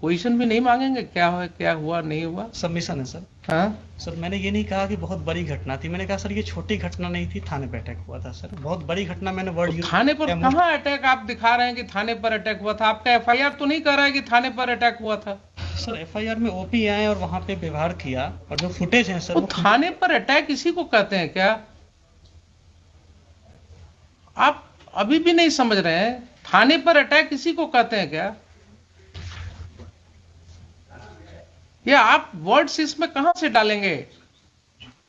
पोजीशन भी नहीं मांगेंगे? क्या हुआ नहीं हुआ? सबमिशन है सर। हाँ सर, मैंने ये नहीं कहा कि बहुत बड़ी घटना थी। मैंने कहा सर ये छोटी घटना नहीं थी, थाने पे अटैक हुआ था सर। बहुत बड़ी घटना मैंने वर्ड यूज। थाने पर कहाँ अटैक आप दिखा रहे हैं कि थाने पर अटैक हुआ था? आपका एफआईआर तो नहीं कह रहा है कि थाने पर अटैक हुआ था। सर एफआईआर में ओपी आए और वहां पे व्यवहार किया, और जो फुटेज है सर वो थाने पर अटैक इसी को कहते हैं क्या? आप अभी भी नहीं समझ रहे हैं? थाने पर अटैक इसी को कहते हैं क्या? या आप वर्ड्स इसमें कहां से डालेंगे?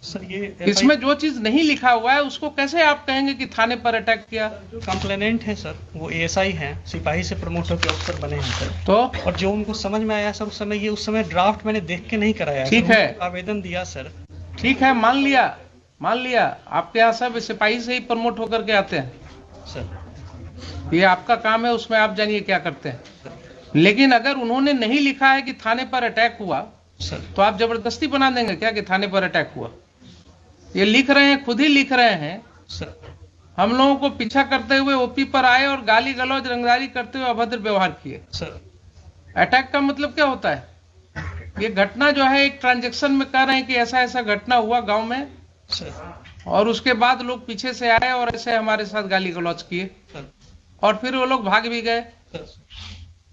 सर ये इसमें जो चीज नहीं लिखा हुआ है उसको कैसे आप कहेंगे कि थाने पर अटैक किया? कंप्लेनेंट है सर, वो एएसआई हैं, सिपाही से प्रमोट होकर अफसर बने हैं सर। तो और जो उनको समझ में आया सर उस समय ड्राफ्ट मैंने देख के नहीं कराया। ठीक सर, है, आवेदन दिया सर। ठीक है, मान लिया आपके यहाँ सब सिपाही से ही प्रमोट होकर के आते हैं सर। ये आपका काम है, उसमें आप जानिए क्या करते हैं। लेकिन अगर उन्होंने नहीं लिखा है कि थाने पर अटैक हुआ सर, तो आप जबरदस्ती बना देंगे क्या कि थाने पर अटैक हुआ? ये लिख रहे हैं, खुद ही लिख रहे हैं सर। हम लोगों को पीछा करते हुए ओपी पर आए और गाली गलौज रंगदारी करते हुए अभद्र व्यवहार किए। सर अटैक का मतलब क्या होता है? ये घटना जो है एक ट्रांजैक्शन में कह रहे हैं कि ऐसा ऐसा घटना हुआ गांव में, सर और उसके बाद लोग पीछे से आए और ऐसे हमारे साथ गाली गलौज किए सर और फिर वो लोग भाग भी गए। सर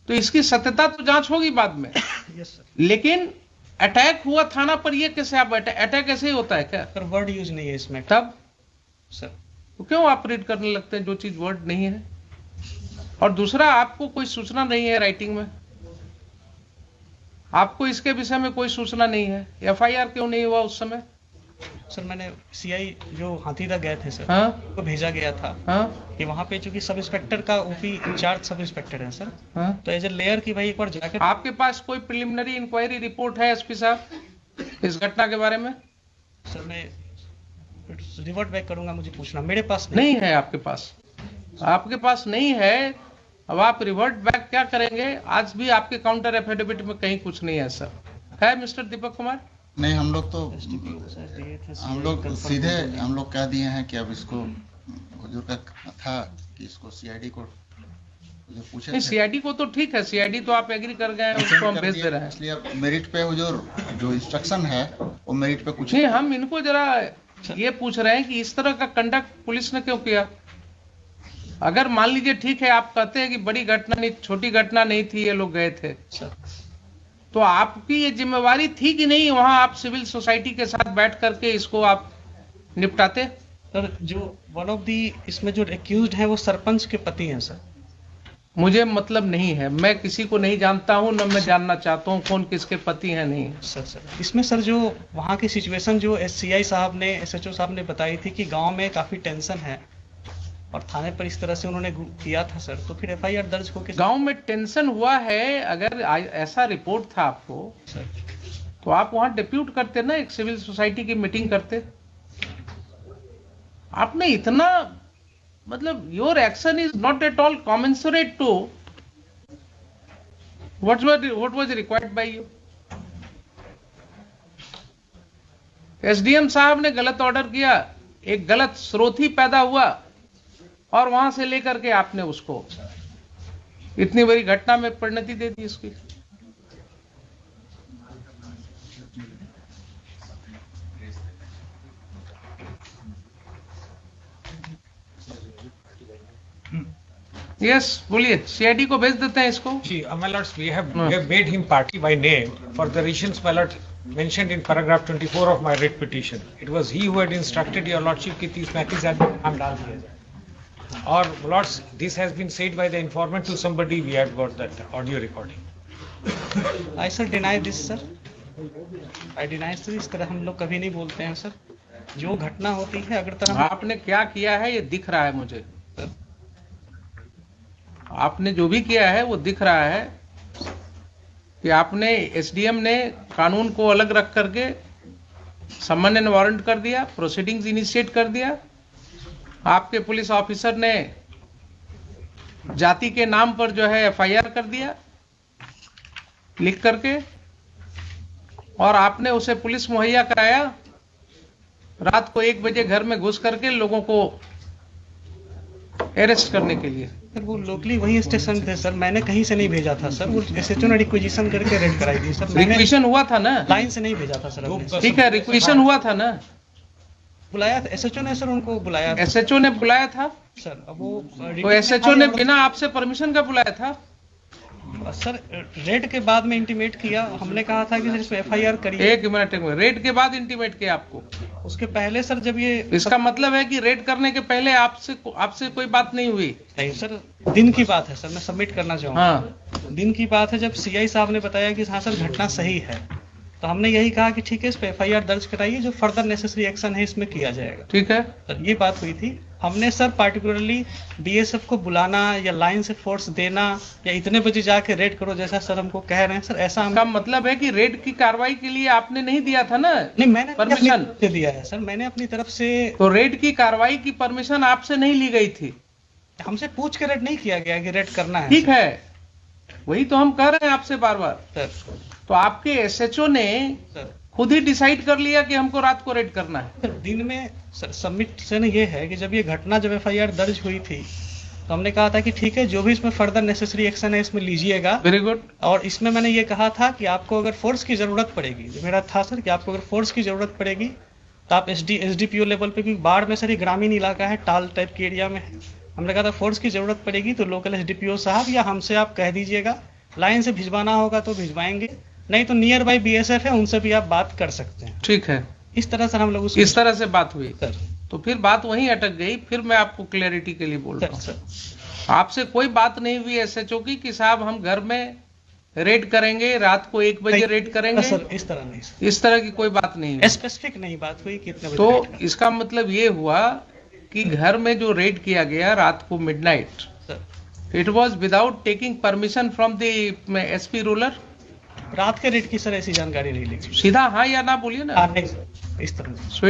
तो इसकी सत्यता तो जांच होगी बाद में। Yes sir. लेकिन अटैक हुआ थाना पर, ये कैसे आप अटैक ऐसे ही होता है क्या? सर वर्ड यूज नहीं है इसमें तब सर। तो क्यों आप रीड करने लगते हैं जो चीज वर्ड नहीं है? और दूसरा, आपको कोई सूचना नहीं है राइटिंग में, आपको इसके विषय में कोई सूचना नहीं है, एफआईआर क्यों नहीं हुआ उस समय? सर मैंने सीआई जो हाथीदह गए थे सर, हाँ को भेजा गया था हाँ कि वहाँ पे चूंकि सब इंस्पेक्टर का ओपी इंचार्ज सब इंस्पेक्टर है सर, हाँ। तो एज ए लेयर की भाई एक बार जाकर आपके पास कोई प्रिलिमिनरी इंक्वायरी रिपोर्ट है एसपी साहब इस घटना के बारे में? सर मैं रिवर्ट बैक करूंगा, मुझे पूछना, मेरे पास नहीं है आपके पास, आपके पास नहीं है। अब आप रिवर्ट बैक क्या करेंगे? आज भी आपके काउंटर एफिडेविट में कहीं कुछ नहीं है सर, है मिस्टर दीपक कुमार? नहीं, हम लोग तो सीधे हम लोग कह दिए हैं कि अब इसको हुजूर का था कि इसको सीआईडी को जो पूछे थे, सीआईडी को तो ठीक है, सीआईडी तो आप एग्री कर गए हैं, उसको हम भेज दे रहे हैं। इसलिए अब मेरिट पे हुजूर जो इंस्ट्रक्शन है वो मेरिट पे कुछ नहीं, हम इनको जरा ये पूछ रहे हैं कि इस तरह का कंडक्ट पुलिस ने क्यों किया? अगर मान लीजिए ठीक है, आप कहते हैं कि बड़ी घटना नहीं, छोटी घटना नहीं थी, ये लोग गए थे, तो आपकी ये जिम्मेवारी थी कि नहीं वहां आप सिविल सोसाइटी के साथ बैठ करके इसको आप निपटाते? सर जो वन ऑफ दी इसमें जो एक्यूज्ड है वो सरपंच के पति हैं सर। मुझे मतलब नहीं है, मैं किसी को नहीं जानता हूं, न मैं जानना चाहता हूं कौन किसके पति हैं नहीं। सर इसमें सर जो वहाँ की सिचुएशन जो सीआई साहब ने, एसएचओ साहब ने बताई थी कि गांव में काफी टेंशन है और थाने पर इस तरह से उन्होंने किया था सर, तो फिर एफआईआर दर्ज होकर गांव में टेंशन हुआ है, अगर ऐसा रिपोर्ट था आपको सर, तो आप वहां डिप्यूट करते ना, एक सिविल सोसाइटी की मीटिंग करते। आपने इतना, मतलब your action is not at all commensurate to what was required by you. SDM साहब ने गलत ऑर्डर किया, एक गलत स्रोत ही पैदा हुआ और वहां से लेकर के आपने उसको इतनी बड़ी घटना में परिणति दे दी इसकी। यस, बोलिए, सीआईडी को भेज देते हैं इसको। My lords, we have made him party by name for the reasons, my lord, mentioned in paragraph 24 of my writ petition. It was he who had instructed your lordship कि 30-35 आदमी नाम डाल दिया जाए। और lords, this has been said by the informant to somebody. We have got that audio recording. I sir deny this sir. I deny sir, इस तरह हम लोग कभी नहीं बोलते हैं सर। जो घटना होती है अगर तरह आपने क्या किया है ये दिख रहा है मुझे, आपने जो भी किया है वो दिख रहा है कि आपने, एसडीएम ने कानून को अलग रख करके समन एंड वारंट कर दिया, प्रोसीडिंग्स इनिशिएट कर दिया। आपके पुलिस ऑफिसर ने जाति के नाम पर जो है एफआईआर कर दिया लिख करके, और आपने उसे पुलिस मुहैया कराया। रात को 1 बजे घर में घुस करके लोगों को अरेस्ट करने के लिए। सर वो लोकली वही स्टेशन थे सर, मैंने कहीं से नहीं भेजा था सर, वो एसएचओ ने रिक्वेजिशन करके रेड कराई थी सर। रिक्वेशन हुआ था ना, लाइन से नहीं भेजा था सर अपने। ठीक है, रिक्वेशन हुआ था ना, बुलाया था एसएचओ ने सर, उनको बुलाया था एसएचओ ने बुलाया था सर। अब वो तो एसएचओ ने बिना आपसे परमिशन का बुलाया था सर, रेड के बाद में इंटीमेट किया, हमने कहा था कि सर इसमें एफआईआर करिए। एक मिनट, रेड के बाद इंटीमेट किया आपको? उसके पहले सर जब ये, इसका मतलब है कि रेड करने के पहले आपसे कोई बात नहीं हुई? नहीं सर, दिन की बात है सर, मैं सबमिट करना चाहूँगा। हाँ, दिन की बात है, जब सीआई साहब ने बताया कि हाँ सर घटना सही है, तो हमने यही कहा कि ठीक है इस पे एफआईआर दर्ज कराइए, जो फर्दर नेसेसरी एक्शन है इसमें किया जाएगा। ठीक है सर ये बात हुई थी। हमने सर पार्टिकुलरली बीएसएफ को बुलाना या लाइन से फोर्स देना या इतने बजे जाके रेड करो जैसा सर हमको कह रहे हैं सर, ऐसा हम का मतलब है कि रेड की कार्रवाई के लिए आपने नहीं दिया था ना? नहीं, मैंने परमिशन अपनी तरफ से दिया है सर, मैंने अपनी तरफ से। तो रेड की कार्रवाई की परमिशन आपसे नहीं ली गई थी? हमसे पूछ के रेड नहीं किया गया कि रेड करना है। ठीक है, वही तो हम कह रहे हैं आपसे बार बार। सर तो आपके एसएचओ ने सर खुद ही डिसाइड कर लिया कि हमको रात को रेड करना है। सर दिन में सर सबमिशन ये है कि जब ये घटना जब एफआईआर दर्ज हुई थी तो हमने कहा था कि ठीक है जो भी इसमें फर्दर नेसेसरी एक्शन है इसमें लीजिएगा। Very good. और इसमें मैंने ये कहा था कि आपको अगर फोर्स की जरूरत पड़ेगी, जो मेरा था सर कि आपको अगर फोर्स की जरूरत पड़ेगी तो आप एसडीपीओ लेवल पे, क्योंकि बाढ़ में सर ये ग्रामीण इलाका है, टाल टाइप के एरिया में है, हमने कहा था फोर्स की जरूरत पड़ेगी तो लोकल एसडीपीओ साहब या हमसे आप कह दीजिएगा, लाइन से भिजवाना होगा तो भिजवाएंगे, नहीं तो नियर बाई बीएसएफ है उनसे भी आप बात कर सकते हैं। ठीक है, इस तरह सर हम लोग इस तरह से बात हुई सर। तो फिर बात वहीं अटक गई। फिर मैं आपको क्लैरिटी के लिए बोल रहा हूँ, सर आपसे कोई बात नहीं हुई एसएचओ की कि साहब हम घर में रेड करेंगे, रात को 1 बजे रेड करेंगे? सर इस तरह नहीं सर, इस तरह की कोई बात नहीं हुई। स्पेसिफिक नहीं बात हुई कितने बजे तो रेड करना। इसका मतलब ये हुआ कि घर में जो रेड किया गया रात को midnight, sir it was without taking permission from the SP ruler. रात के रेड की सर ऐसी जानकारी नहीं ली। सीधा हाँ या ना बोलिए ना। नहीं सर इस तरह से। So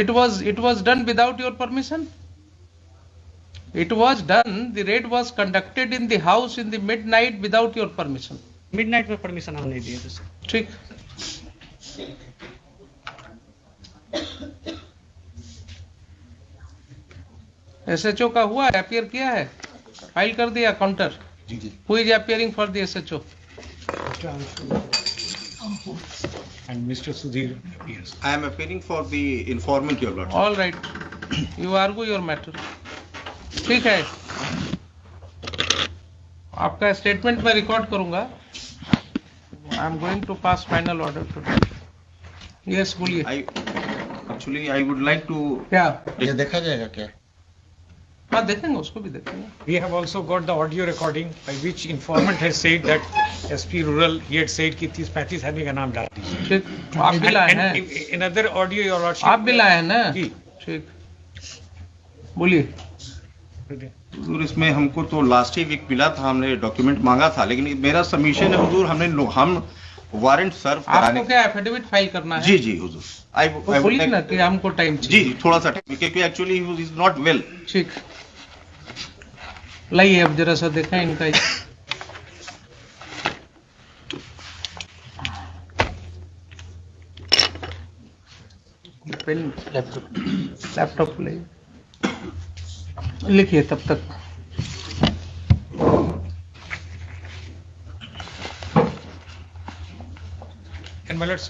it was done without your permission? It was done, the raid was conducted in the house in the midnight without your permission. Midnight में परमिशन हम नहीं दिए थे सर। ठीक। एसएचओ का हुआ, अपियर किया है, फाइल कर दिया काउंटर। जी जी। Who is appearing for the SHO? And Mr. Sudhir appears. I am appearing for the informant, your lordship. All right, you argue your matter. ठीक है, आपका स्टेटमेंट मैं रिकॉर्ड करूंगा। I am going to pass final order today. Yes बोलिए। I would like to. क्या? ये देखा जाएगा क्या? हाँ देखेंगे, उसको भी देखेंगे। We have also got the audio recording by which informant has said that SP Rural, he had said कि 30-35 आदमी का नाम डाल दीजिए। ठीक, आप भी लाए हैं? And another audio, your lordship. आप भी लाए हैं ना? जी। ठीक, बोलिए। हुजूर इसमें हमको तो लास्ट ही वीक मिला था, हमने डॉक्यूमेंट मांगा था, लेकिन मेरा सबमिशन है हुजूर, हम वारंट सर्व कराने। आपको क्या एफिडेविट फाइल करना है? जी जी हुजूर। तो बोलिए ना कि हमको टाइम चाहिए। जी थोड़ा सा टाइम, क्योंकि actually he is not well. ठीक, लाइए अब जरा सा देखें इनका। पेन लैपटॉप लाइए, लिखिए तब तक। And my lords,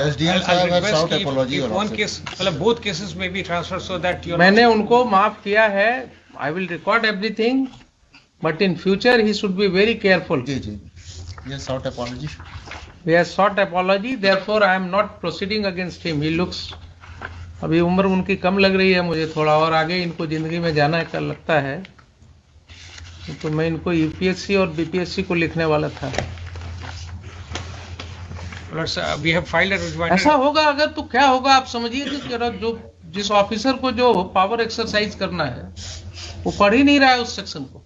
SDM I'll साहब has request sought कि apology if your one lordship. case, मतलब both cases may be transferred so that your मैंने उनको माफ किया है। I will record everything, but in future he should be very careful. जी जी। ये sought apology. He has sought apology, therefore I am not proceeding against him. He looks, अभी उम्र उनकी कम लग रही है मुझे थोड़ा, और आगे इनको जिंदगी में जाना है लगता है, तो मैं इनको यूपीएससी और बीपीएससी को लिखने वाला था। lords, we have filed a rejoinder. ऐसा होगा अगर तो क्या होगा आप समझिए कि जो जिस ऑफिसर को जो पावर एक्सरसाइज करना है वो पढ़ ही नहीं रहा है उस सेक्शन को।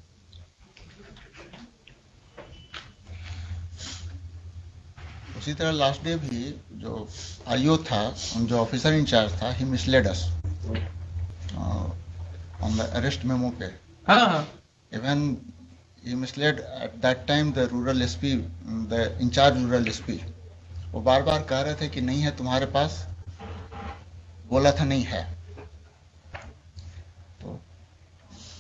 उसी तरह लास्ट डे भी जो आईओ था, जो ऑफिसर इंचार्ज था, he misled us on the arrest memo पे। हाँ हाँ, Even he misled at that time the rural SP, the in-charge rural SP. वो बार बार कह रहे थे कि नहीं है तुम्हारे पास, बोला था नहीं है।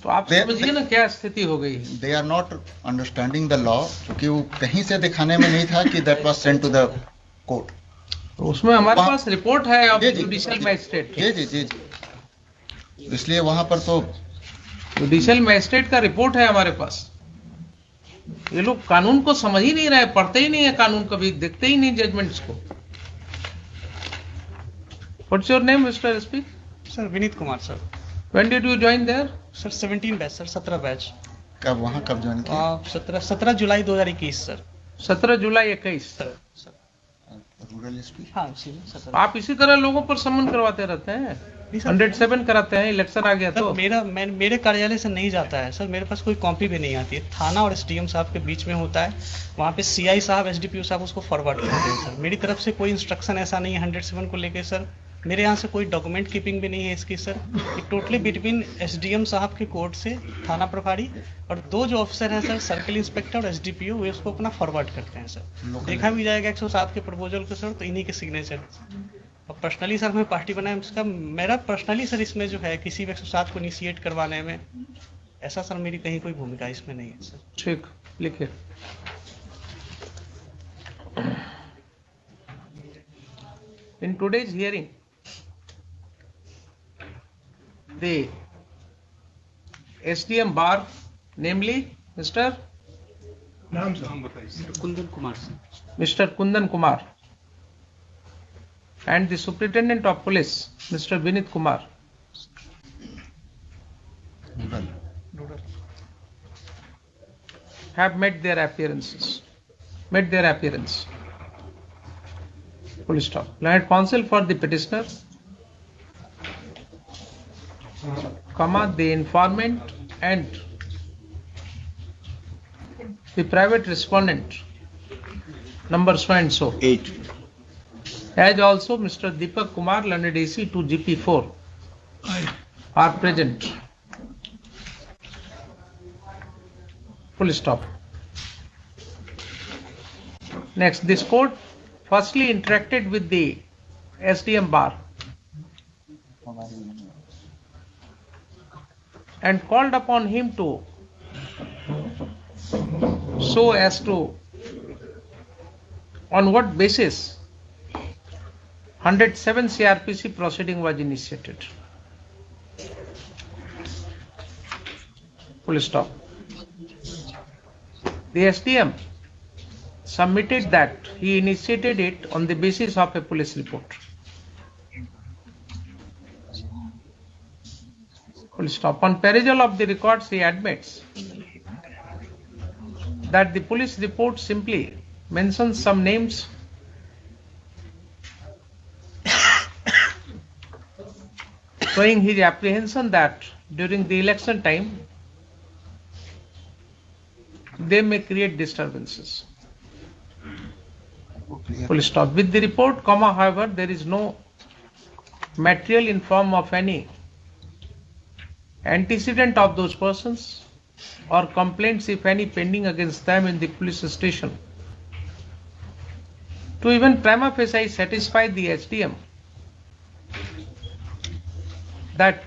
तो आप समझिए ना क्या स्थिति हो गई है। They are not understanding the law, क्योंकि वो कहीं से दिखाने में नहीं था कि that was sent to the court. तो उसमें हमारे वहाँ- पास रिपोर्ट है ऑफ जी, जी, जुडिशियल जी, मैजिस्ट्रेट। जी जी जी जी। इसलिए वहां पर तो जुडिशियल मैजिस्ट्रेट का रिपोर्ट है हमारे पास। ये लोग कानून को समझ ही नहीं रहे, पढ़ते ही नहीं है कानून, कभी देखते ही नहीं जजमेंट्स को। What's your name mister SP? Sir Vineet Kumar sir. When did you join there? Sir 17 batch sir, 17 batch. कब वहां कब ज्वाइन किया? 17 जुलाई 2021 सर। 17 जुलाई 21। Sir sir rural SP. हाँ उसी में 17। आप इसी तरह लोगों पर समन करवाते रहते हैं। नहीं सर, 107 कराते हैं, इलेक्शन आ गया तो। मेरे कार्यालय से नहीं जाता है सर, मेरे पास कोई कॉपी भी नहीं आती है। थाना और एसडीएम साहब के बीच में होता है, वहाँ पे सीआई साहब, एसडीपीओ साहब उसको फॉरवर्ड करते हैं सर। मेरी तरफ से कोई इंस्ट्रक्शन ऐसा नहीं है 107 को लेके सर। मेरे यहाँ से कोई डॉक्यूमेंट कीपिंग भी नहीं है इसकी सर। ये टोटली बिटवीन एसडीएम साहब के कोर्ट से थाना प्रभारी और 2 जो ऑफिसर हैं सर, सर्किल इंस्पेक्टर और एसडीपीओ, वे उसको अपना फॉरवर्ड करते हैं सर। देखा भी जाएगा 107 के प्रपोजल को सर, तो इन्हीं के सिग्नेचर। पर्सनली सर मैं पार्टी बनाया इसका मेरा पर्सनली सर इसमें जो है किसी भी 107 को इनिशिएट करवाने में ऐसा सर मेरी कहीं कोई भूमिका इसमें नहीं है सर। ठीक, लिखिए। In today's hearing, the SDM bar, namely Mr. Kundan Kumar Singh, Mr. Kundan Kumar, and the Superintendent of Police, Mr. Vinit Kumar, have made their appearance. Full stop. Learned counsel for the petitioner, the informant and the private respondent, number so and so. 8. As also Mr. Deepak Kumar, learned AC to GP4, are present. Full stop. Next, this court firstly interacted with the SDM bar and called upon him to so as to on what basis 107 CRPC proceeding was initiated. Full stop. The SDM submitted that he initiated it on the basis of a police report. Full stop. On perusal of the records, he admits that the police report simply mentions some names showing his apprehension that during the election time they may create disturbances. Full stop. With the report, however, there is no material in form of any antecedent of those persons or complaints, if any, pending against them in the police station. To even prima facie satisfy the SDM that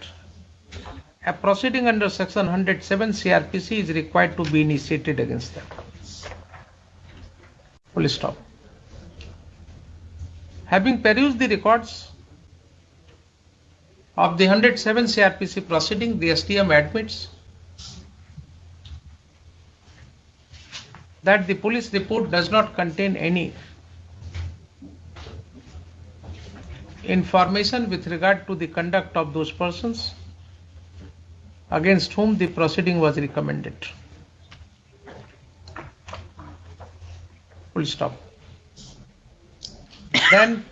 a proceeding under section 107 CRPC is required to be initiated against them. Full stop. Having perused the records of the 107 CRPC proceeding, the SDM admits that the police report does not contain any information with regard to the conduct of those persons against whom the proceeding was recommended. Full stop. Then,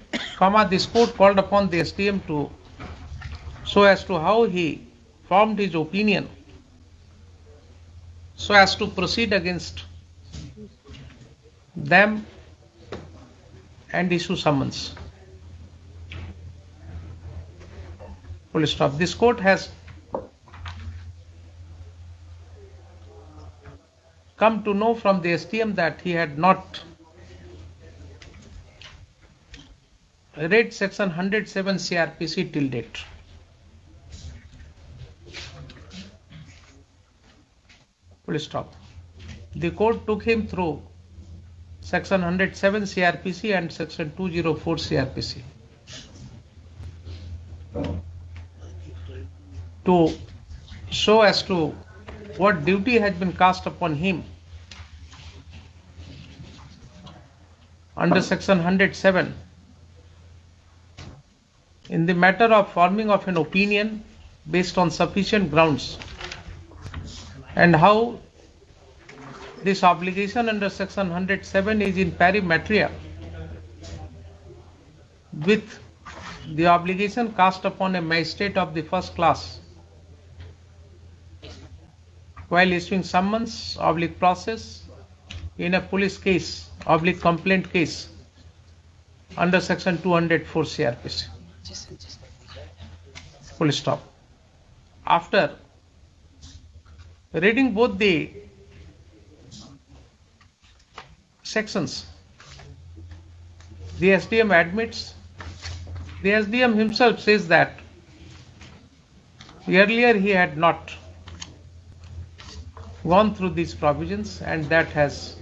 this court called upon the SDM to so as to how he formed his opinion so as to proceed against them and issue summons. Full stop. This court has come to know from the SDM that he had not read section 107 CRPC till date. Full stop. The court took him through section 107 CRPC and section 204 CRPC to show as to what duty has been cast upon him under section 107 in the matter of forming of an opinion based on sufficient grounds, and how this obligation under section 107 is in pari materia with the obligation cast upon a magistrate of the first class while issuing summons / process in a police case / complaint case under section 204 CRPC. Full stop. After reading both the sections, the SDM admits The SDM himself says that earlier he had not gone through these provisions, and that has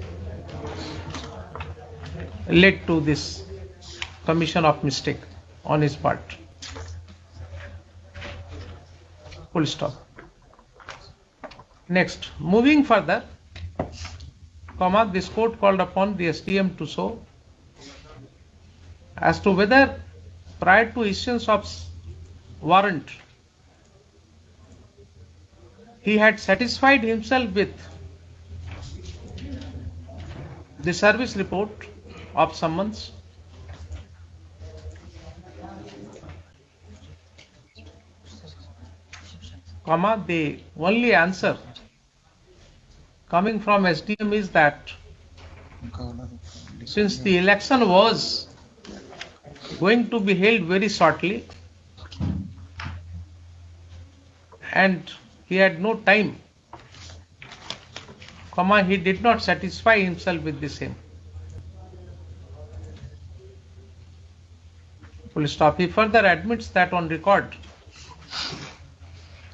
led to this commission of mistake on his part. Full stop. Next, moving further, this court called upon the SDM to show as to whether prior to issuance of warrant he had satisfied himself with the service report of summons, the only answer coming from SDM is that since the election was going to be held very shortly and he had no time, he did not satisfy himself with the same. Full stop. He further admits that on record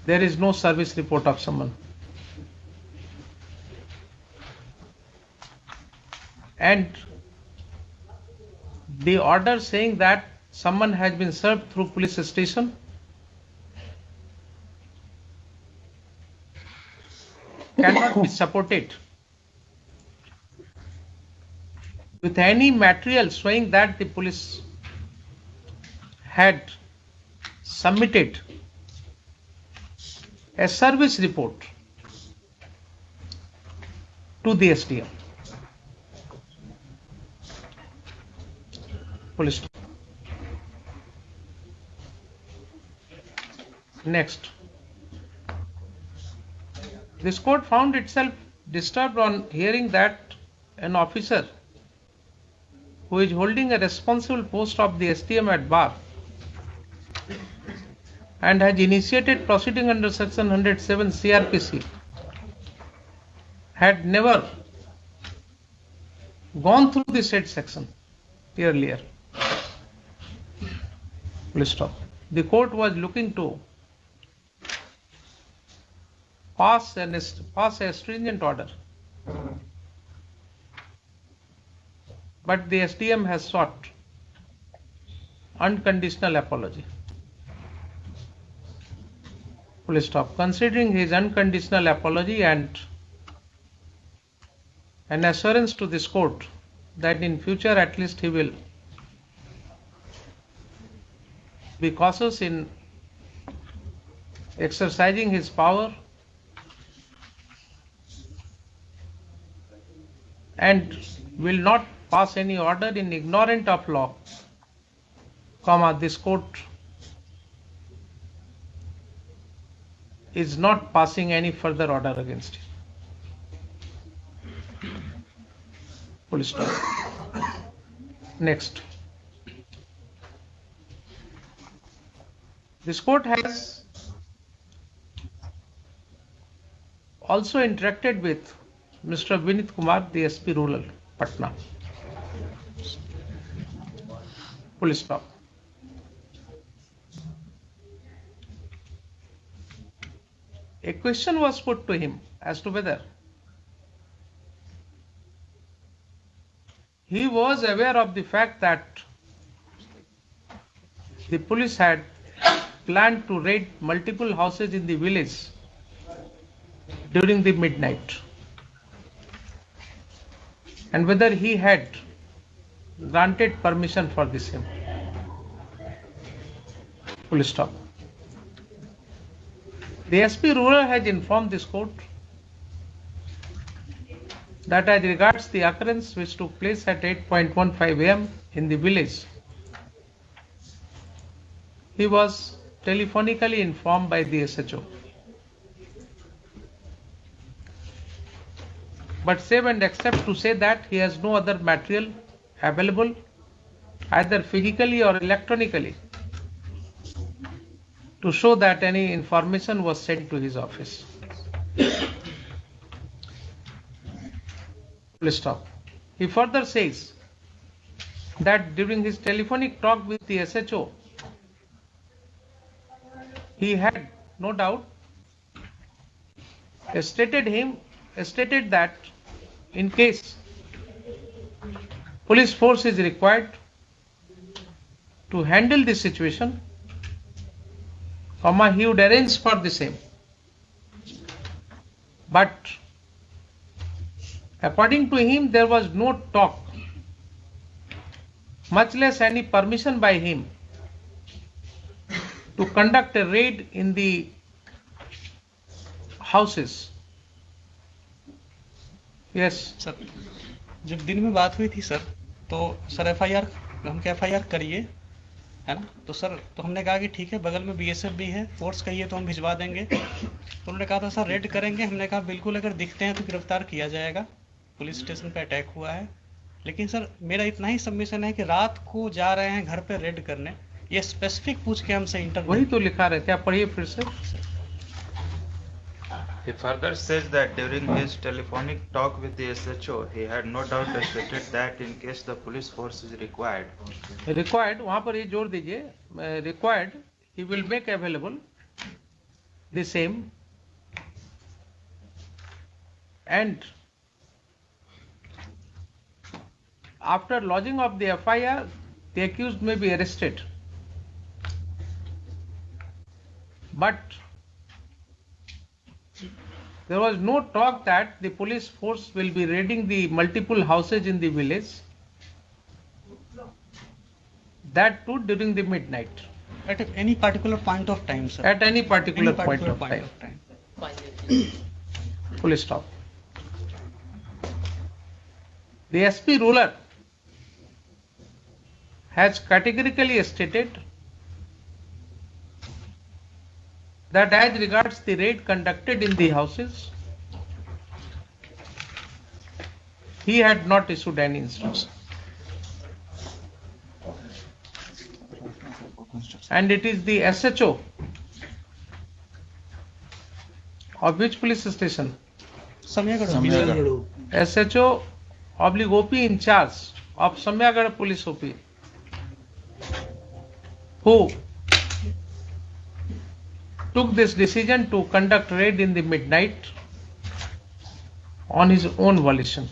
there is no service report of summons. And the order saying that someone has been served through police station cannot be supported with any material showing that the police had submitted a service report to the SDM. Police. Next, this court found itself disturbed on hearing that an officer who is holding a responsible post of the SDM at bar and has initiated proceeding under section 107 CRPC had never gone through the said section earlier. Please stop. The court was looking to pass a stringent order, but the SDM has sought unconditional apology. Full stop. Considering his unconditional apology and an assurance to this court that in future at least he will be cautious in exercising his power and will not pass any order in ignorant of law, this court is not passing any further order against him. Full stop. Next. This court has also interacted with Mr. Vinit Kumar, the SP Rural, Patna. Full stop. A question was put to him as to whether he was aware of the fact that the police had planned to raid multiple houses in the village during the midnight, and whether he had granted permission for the same. Full stop. The SP Rural has informed this court that as regards the occurrence which took place at 8:15 am in the village, he was telephonically informed by the SHO. But save and except to say that he has no other material available either physically or electronically to show that any information was sent to his office. Please stop. He further says that during his telephonic talk with the SHO he had no doubt stated that in case police force is required to handle this situation, he would arrange for the same. But according to him, there was no talk, much less any permission by him to conduct a raid in the houses. Yes. Sir जब दिन में बात हुई थी सर, तो सर एफआईआर हम क्या एफआईआर करिए, है ना? तो सर तो हमने कहा कि ठीक है, बगल में बीएसएफ भी है, फोर्स कहिए तो हम भिजवा देंगे। तो उन्होंने कहा था सर रेड करेंगे। हमने कहा बिल्कुल, अगर दिखते हैं तो गिरफ्तार किया जाएगा, पुलिस स्टेशन पे अटैक हुआ है। लेकिन सर मेरा इतना ही सबमिशन है कि रात को जा रहे हैं घर पे रेड करने, ये स्पेसिफिक पूछ के हमसे इंटरव्यू। वही तो लिखा रहता है, आप पढ़िए फिर से। He further says that during his telephonic talk with the SHO, he had no doubt stated that in case the police force is required. Required, वहां पर ये जोड़ दीजिए, required, he will make available the same, and after lodging of the FIR, the accused may be arrested. But there was no talk that the police force will be raiding the multiple houses in the village, that too during the midnight. At any particular point of time, sir. At any particular point of time. Full stop. The SP ruler has categorically stated that as regards the raid conducted in the houses, he had not issued any instruction. And it is the SHO of which police station? Samyagarh. SHO / OP in charge of Samyagarh police OP, who took this decision to conduct raid in the midnight on his own volition.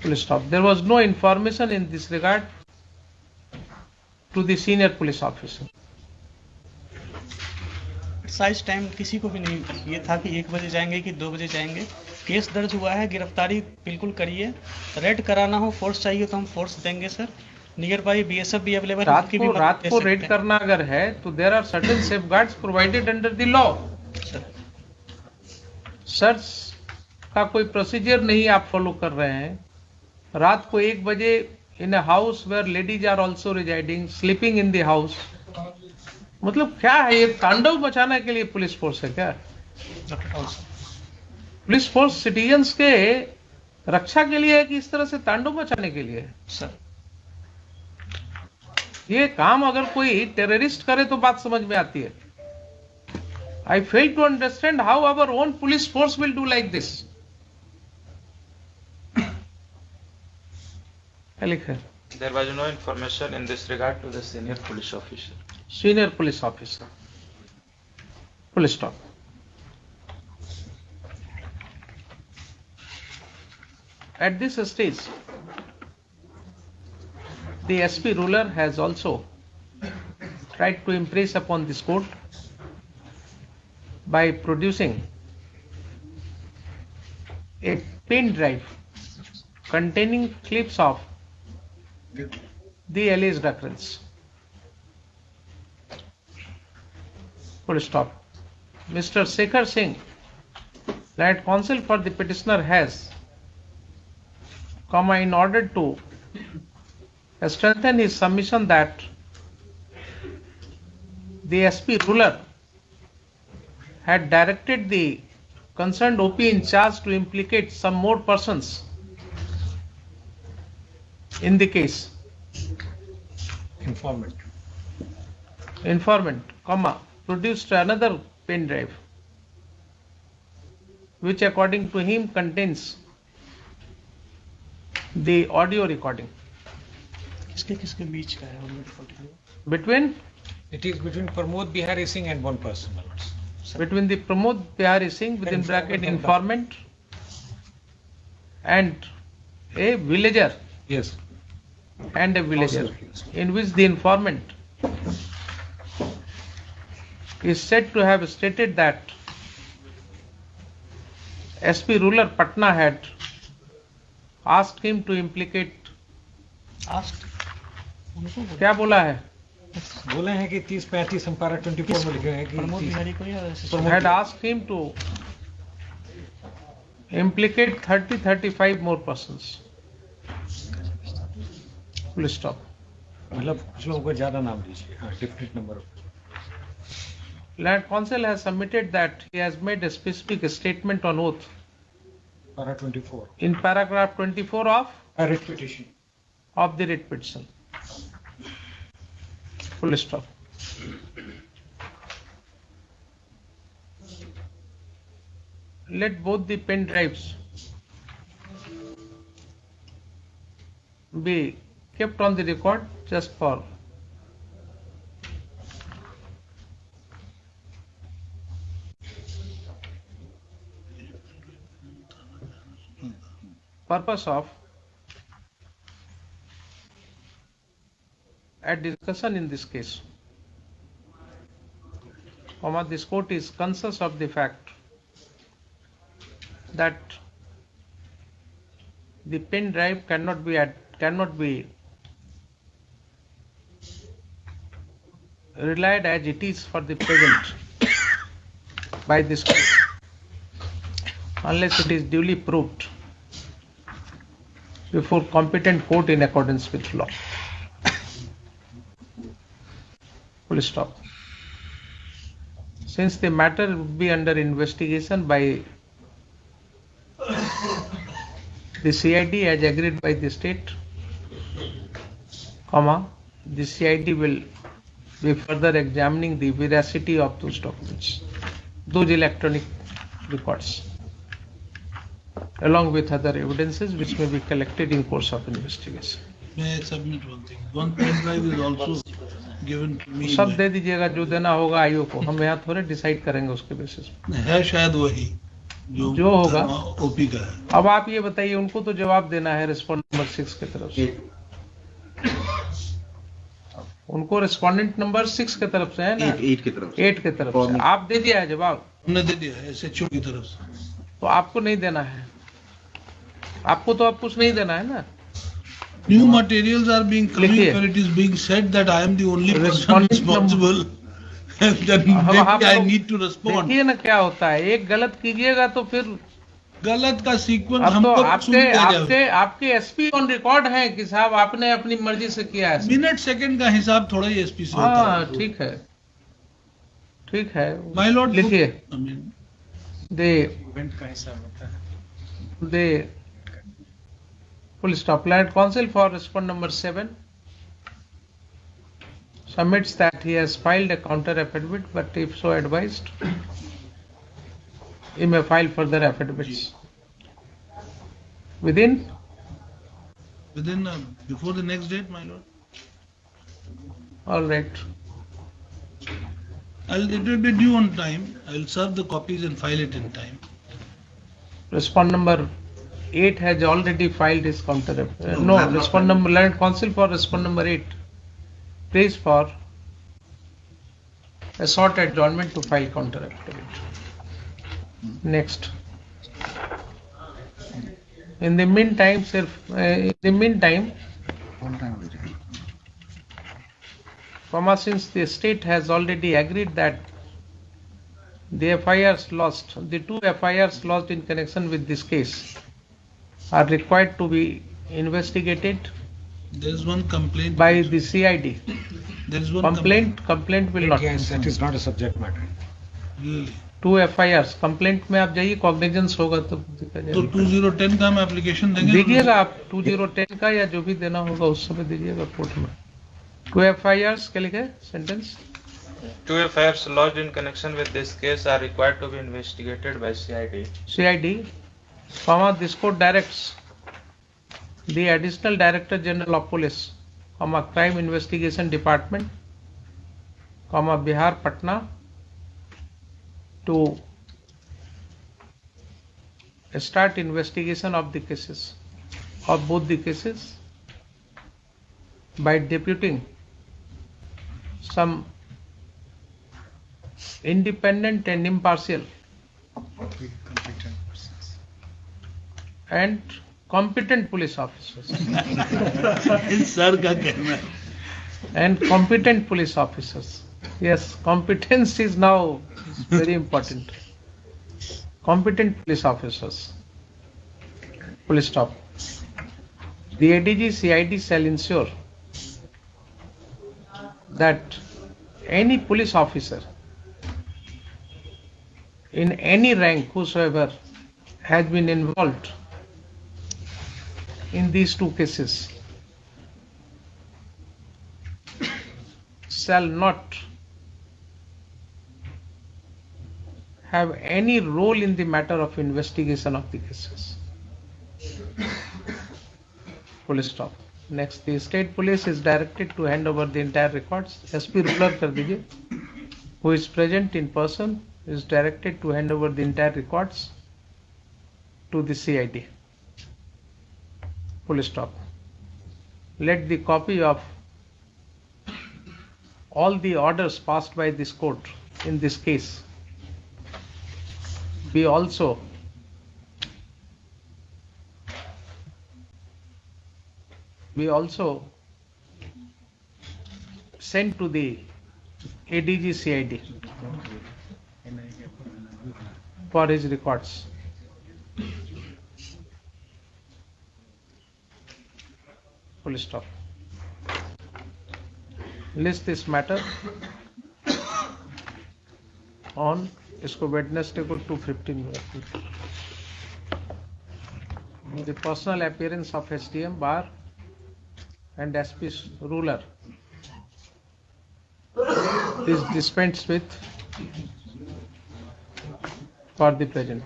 Full stop. There was no information in this regard to the senior police officer. Size time किसी को भी नहीं ये था कि 1 बजे जाएंगे कि 2 बजे जाएंगे। केस दर्ज हुआ है, गिरफ्तारी बिल्कुल करिए। रेड कराना हो, फोर्स चाहिए तो हम फोर्स देंगे सर। नियर बाई बीएसएफ भी अवेलेबल है। रात को रेड करना अगर है तो there are certain safeguards provided under the law. Search का कोई प्रोसीजर नहीं आप फॉलो कर रहे हैं। रात को 1 बजे in a house where ladies are also residing, sleeping in the house, मतलब क्या है ये? तांडव मचाने के लिए पुलिस फोर्स है क्या? पुलिस फोर्स सिटीजन्स के रक्षा के लिए है कि इस तरह से तांडव मचाने के लिए है? सर ये काम अगर कोई टेररिस्ट करे तो बात समझ में आती है। I fail to understand how our own police force will do like this. There was no information in this regard to the senior police officer. Senior police officer. Full stop. At this stage, the SP ruler has also tried to impress upon this court by producing a pen drive containing clips of the alleged occurrence. Full stop. Mr. Shekhar Singh, Learned Counsel for the petitioner, has, in order to strengthen his submission that the SP ruler had directed the concerned OP in charge to implicate some more persons in the case. Informant, produced another pen drive which according to him contains the audio recording किसके बीच का है between It is between Pramod Bihari Singh and one person, my lords. Between the Pramod Bihari Singh within bracket informant and a villager Yes. and a villager, Yes. in which the informant is said to have stated that SP ruler Patna had asked him to implicate. Asked उनको बोला। क्या बोला है? बोले हैं कि 30-35 हम पारा 24 में लिखे हैं कि प्रमोद 30 बिहारी को या Had asked him to implicate 30-35 more persons. Full stop. मतलब कुछ लोगों को ज्यादा नाम दीजिए. हाँ, definite number of. Land Council has submitted that he has made a specific statement on oath Para 24. in paragraph 24 A writ petition. of the writ petition. Full stop. Let both the pen drives be kept on the record just for purpose of a discussion in this case. This court is conscious of the fact that the pen drive cannot be relied as it is for the present by this court unless it is duly proved before competent court in accordance with law. Full stop. Since the matter would be under investigation by the CID as agreed by the state, the CID will be further examining the veracity of those documents, those electronic records, along with other evidences which may be collected in course of investigation. May I submit one thing? One pen drive is also given to me. सब दे दीजिएगा जो देना होगा आईओ को, हम यहाँ थोड़े डिसाइड करेंगे उसके बेसिस पे। है शायद वही जो होगा ओपी का है। अब आप ये बताइए, उनको तो जवाब देना है रिस्पोंडेंट नंबर 6 की तरफ से, उनको रिस्पोंडेंट नंबर 6 की तरफ से है ना, 8 की तरफ से। 8 की तरफ से आप दे दिया है जवाब, हमने दे दिया है SHO की तरफ से। तो आपको नहीं देना है, आपको तो अब कुछ नहीं देना है ना। New materials are being coming लिखिए। where it is being said that I am the only person Respondent responsible and then अब आप maybe I लोग need to respond. देखिए ना क्या होता है, एक गलत कीजिएगा तो फिर गलत का सीक्वेंस अब तो हमको आपके एसपी ऑन रिकॉर्ड है कि साहब आपने अपनी मर्जी से किया है। मिनट सेकंड का हिसाब थोड़ा ही एसपी से होता हाँ है। ठीक है, ठीक है, माय लॉर्ड लिखिए I दे Event का हिसाब होता है. the full stop. Land Council for respond number 7 submits that he has filed a counter affidavit, but if so advised, he may file further affidavits within within before the next date, my lord. all right. It will be due on time. I will serve the copies and file it in time. Respond number 8 has already filed his counter affidavit. No, respond number Land Council for respond number 8 please for a short adjournment to file counter affidavit. Next. In the meantime, since the state has already agreed that the two FIRs lost in connection with this case are required to be investigated There is one complaint. by the CID. There is one Complaint will not. Yes, that is not a subject matter. Really? 2 FIRs. Complaint में आप जाइए, cognizance होगा तो देखा तो जाएगा। 2010 का हम एप्लीकेशन देंगे। दीजिएगा आप 2010 का या जो भी देना होगा उस समय दीजिएगा कोर्ट में। 2 FIRs क्या लिखे sentence? 2 FIRs lodged in connection with this case are required to be investigated by CID. CID, this court directs the Additional Director General of Police, Crime Investigation Department, Bihar, Patna to start investigation of the cases, of both the cases, by deputing some independent and impartial and competent police officers. Sir का कहना है And competent police officers. Yes, competence is now very important. Competent police officers. Full stop. The ADG CID shall ensure that any police officer in any rank whosoever has been involved in these two cases shall not have any role in the matter of investigation of the cases. Full stop. Next, the state police is directed to hand over the entire records. SP ruler कर दीजिए. Who is present in person is directed to hand over the entire records to the CID. Full stop. Let the copy of all the orders passed by this court in this case be also sent to the ADG CID for his records. Full stop. List this matter on इसको वेडनेसडे को 2:15 the personal appearance of SDM bar and SP ruler is dispensed with for the present.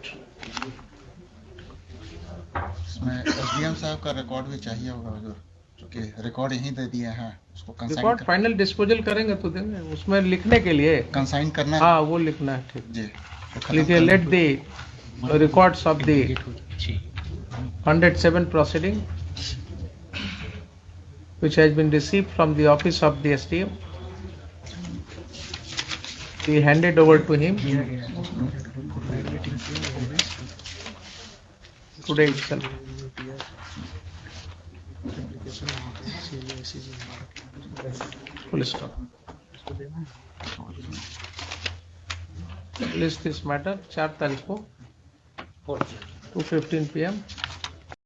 इसमें SDM साहब का रिकॉर्ड भी चाहिए होगा हुजूर, क्योंकि रिकॉर्ड यहीं दे दिए हैं, उसको रिकॉर्ड फाइनल डिस्पोजल करेंगे तो देंगे, उसमें लिखने के लिए कंसाइन करना है। हाँ वो लिखना है, ठीक जी लिखिए, let the records of the 107 proceeding which has been received from the office of the SDM be handed over to him today itself. Full stop. List this matter 4 तारीख को 2:15 PM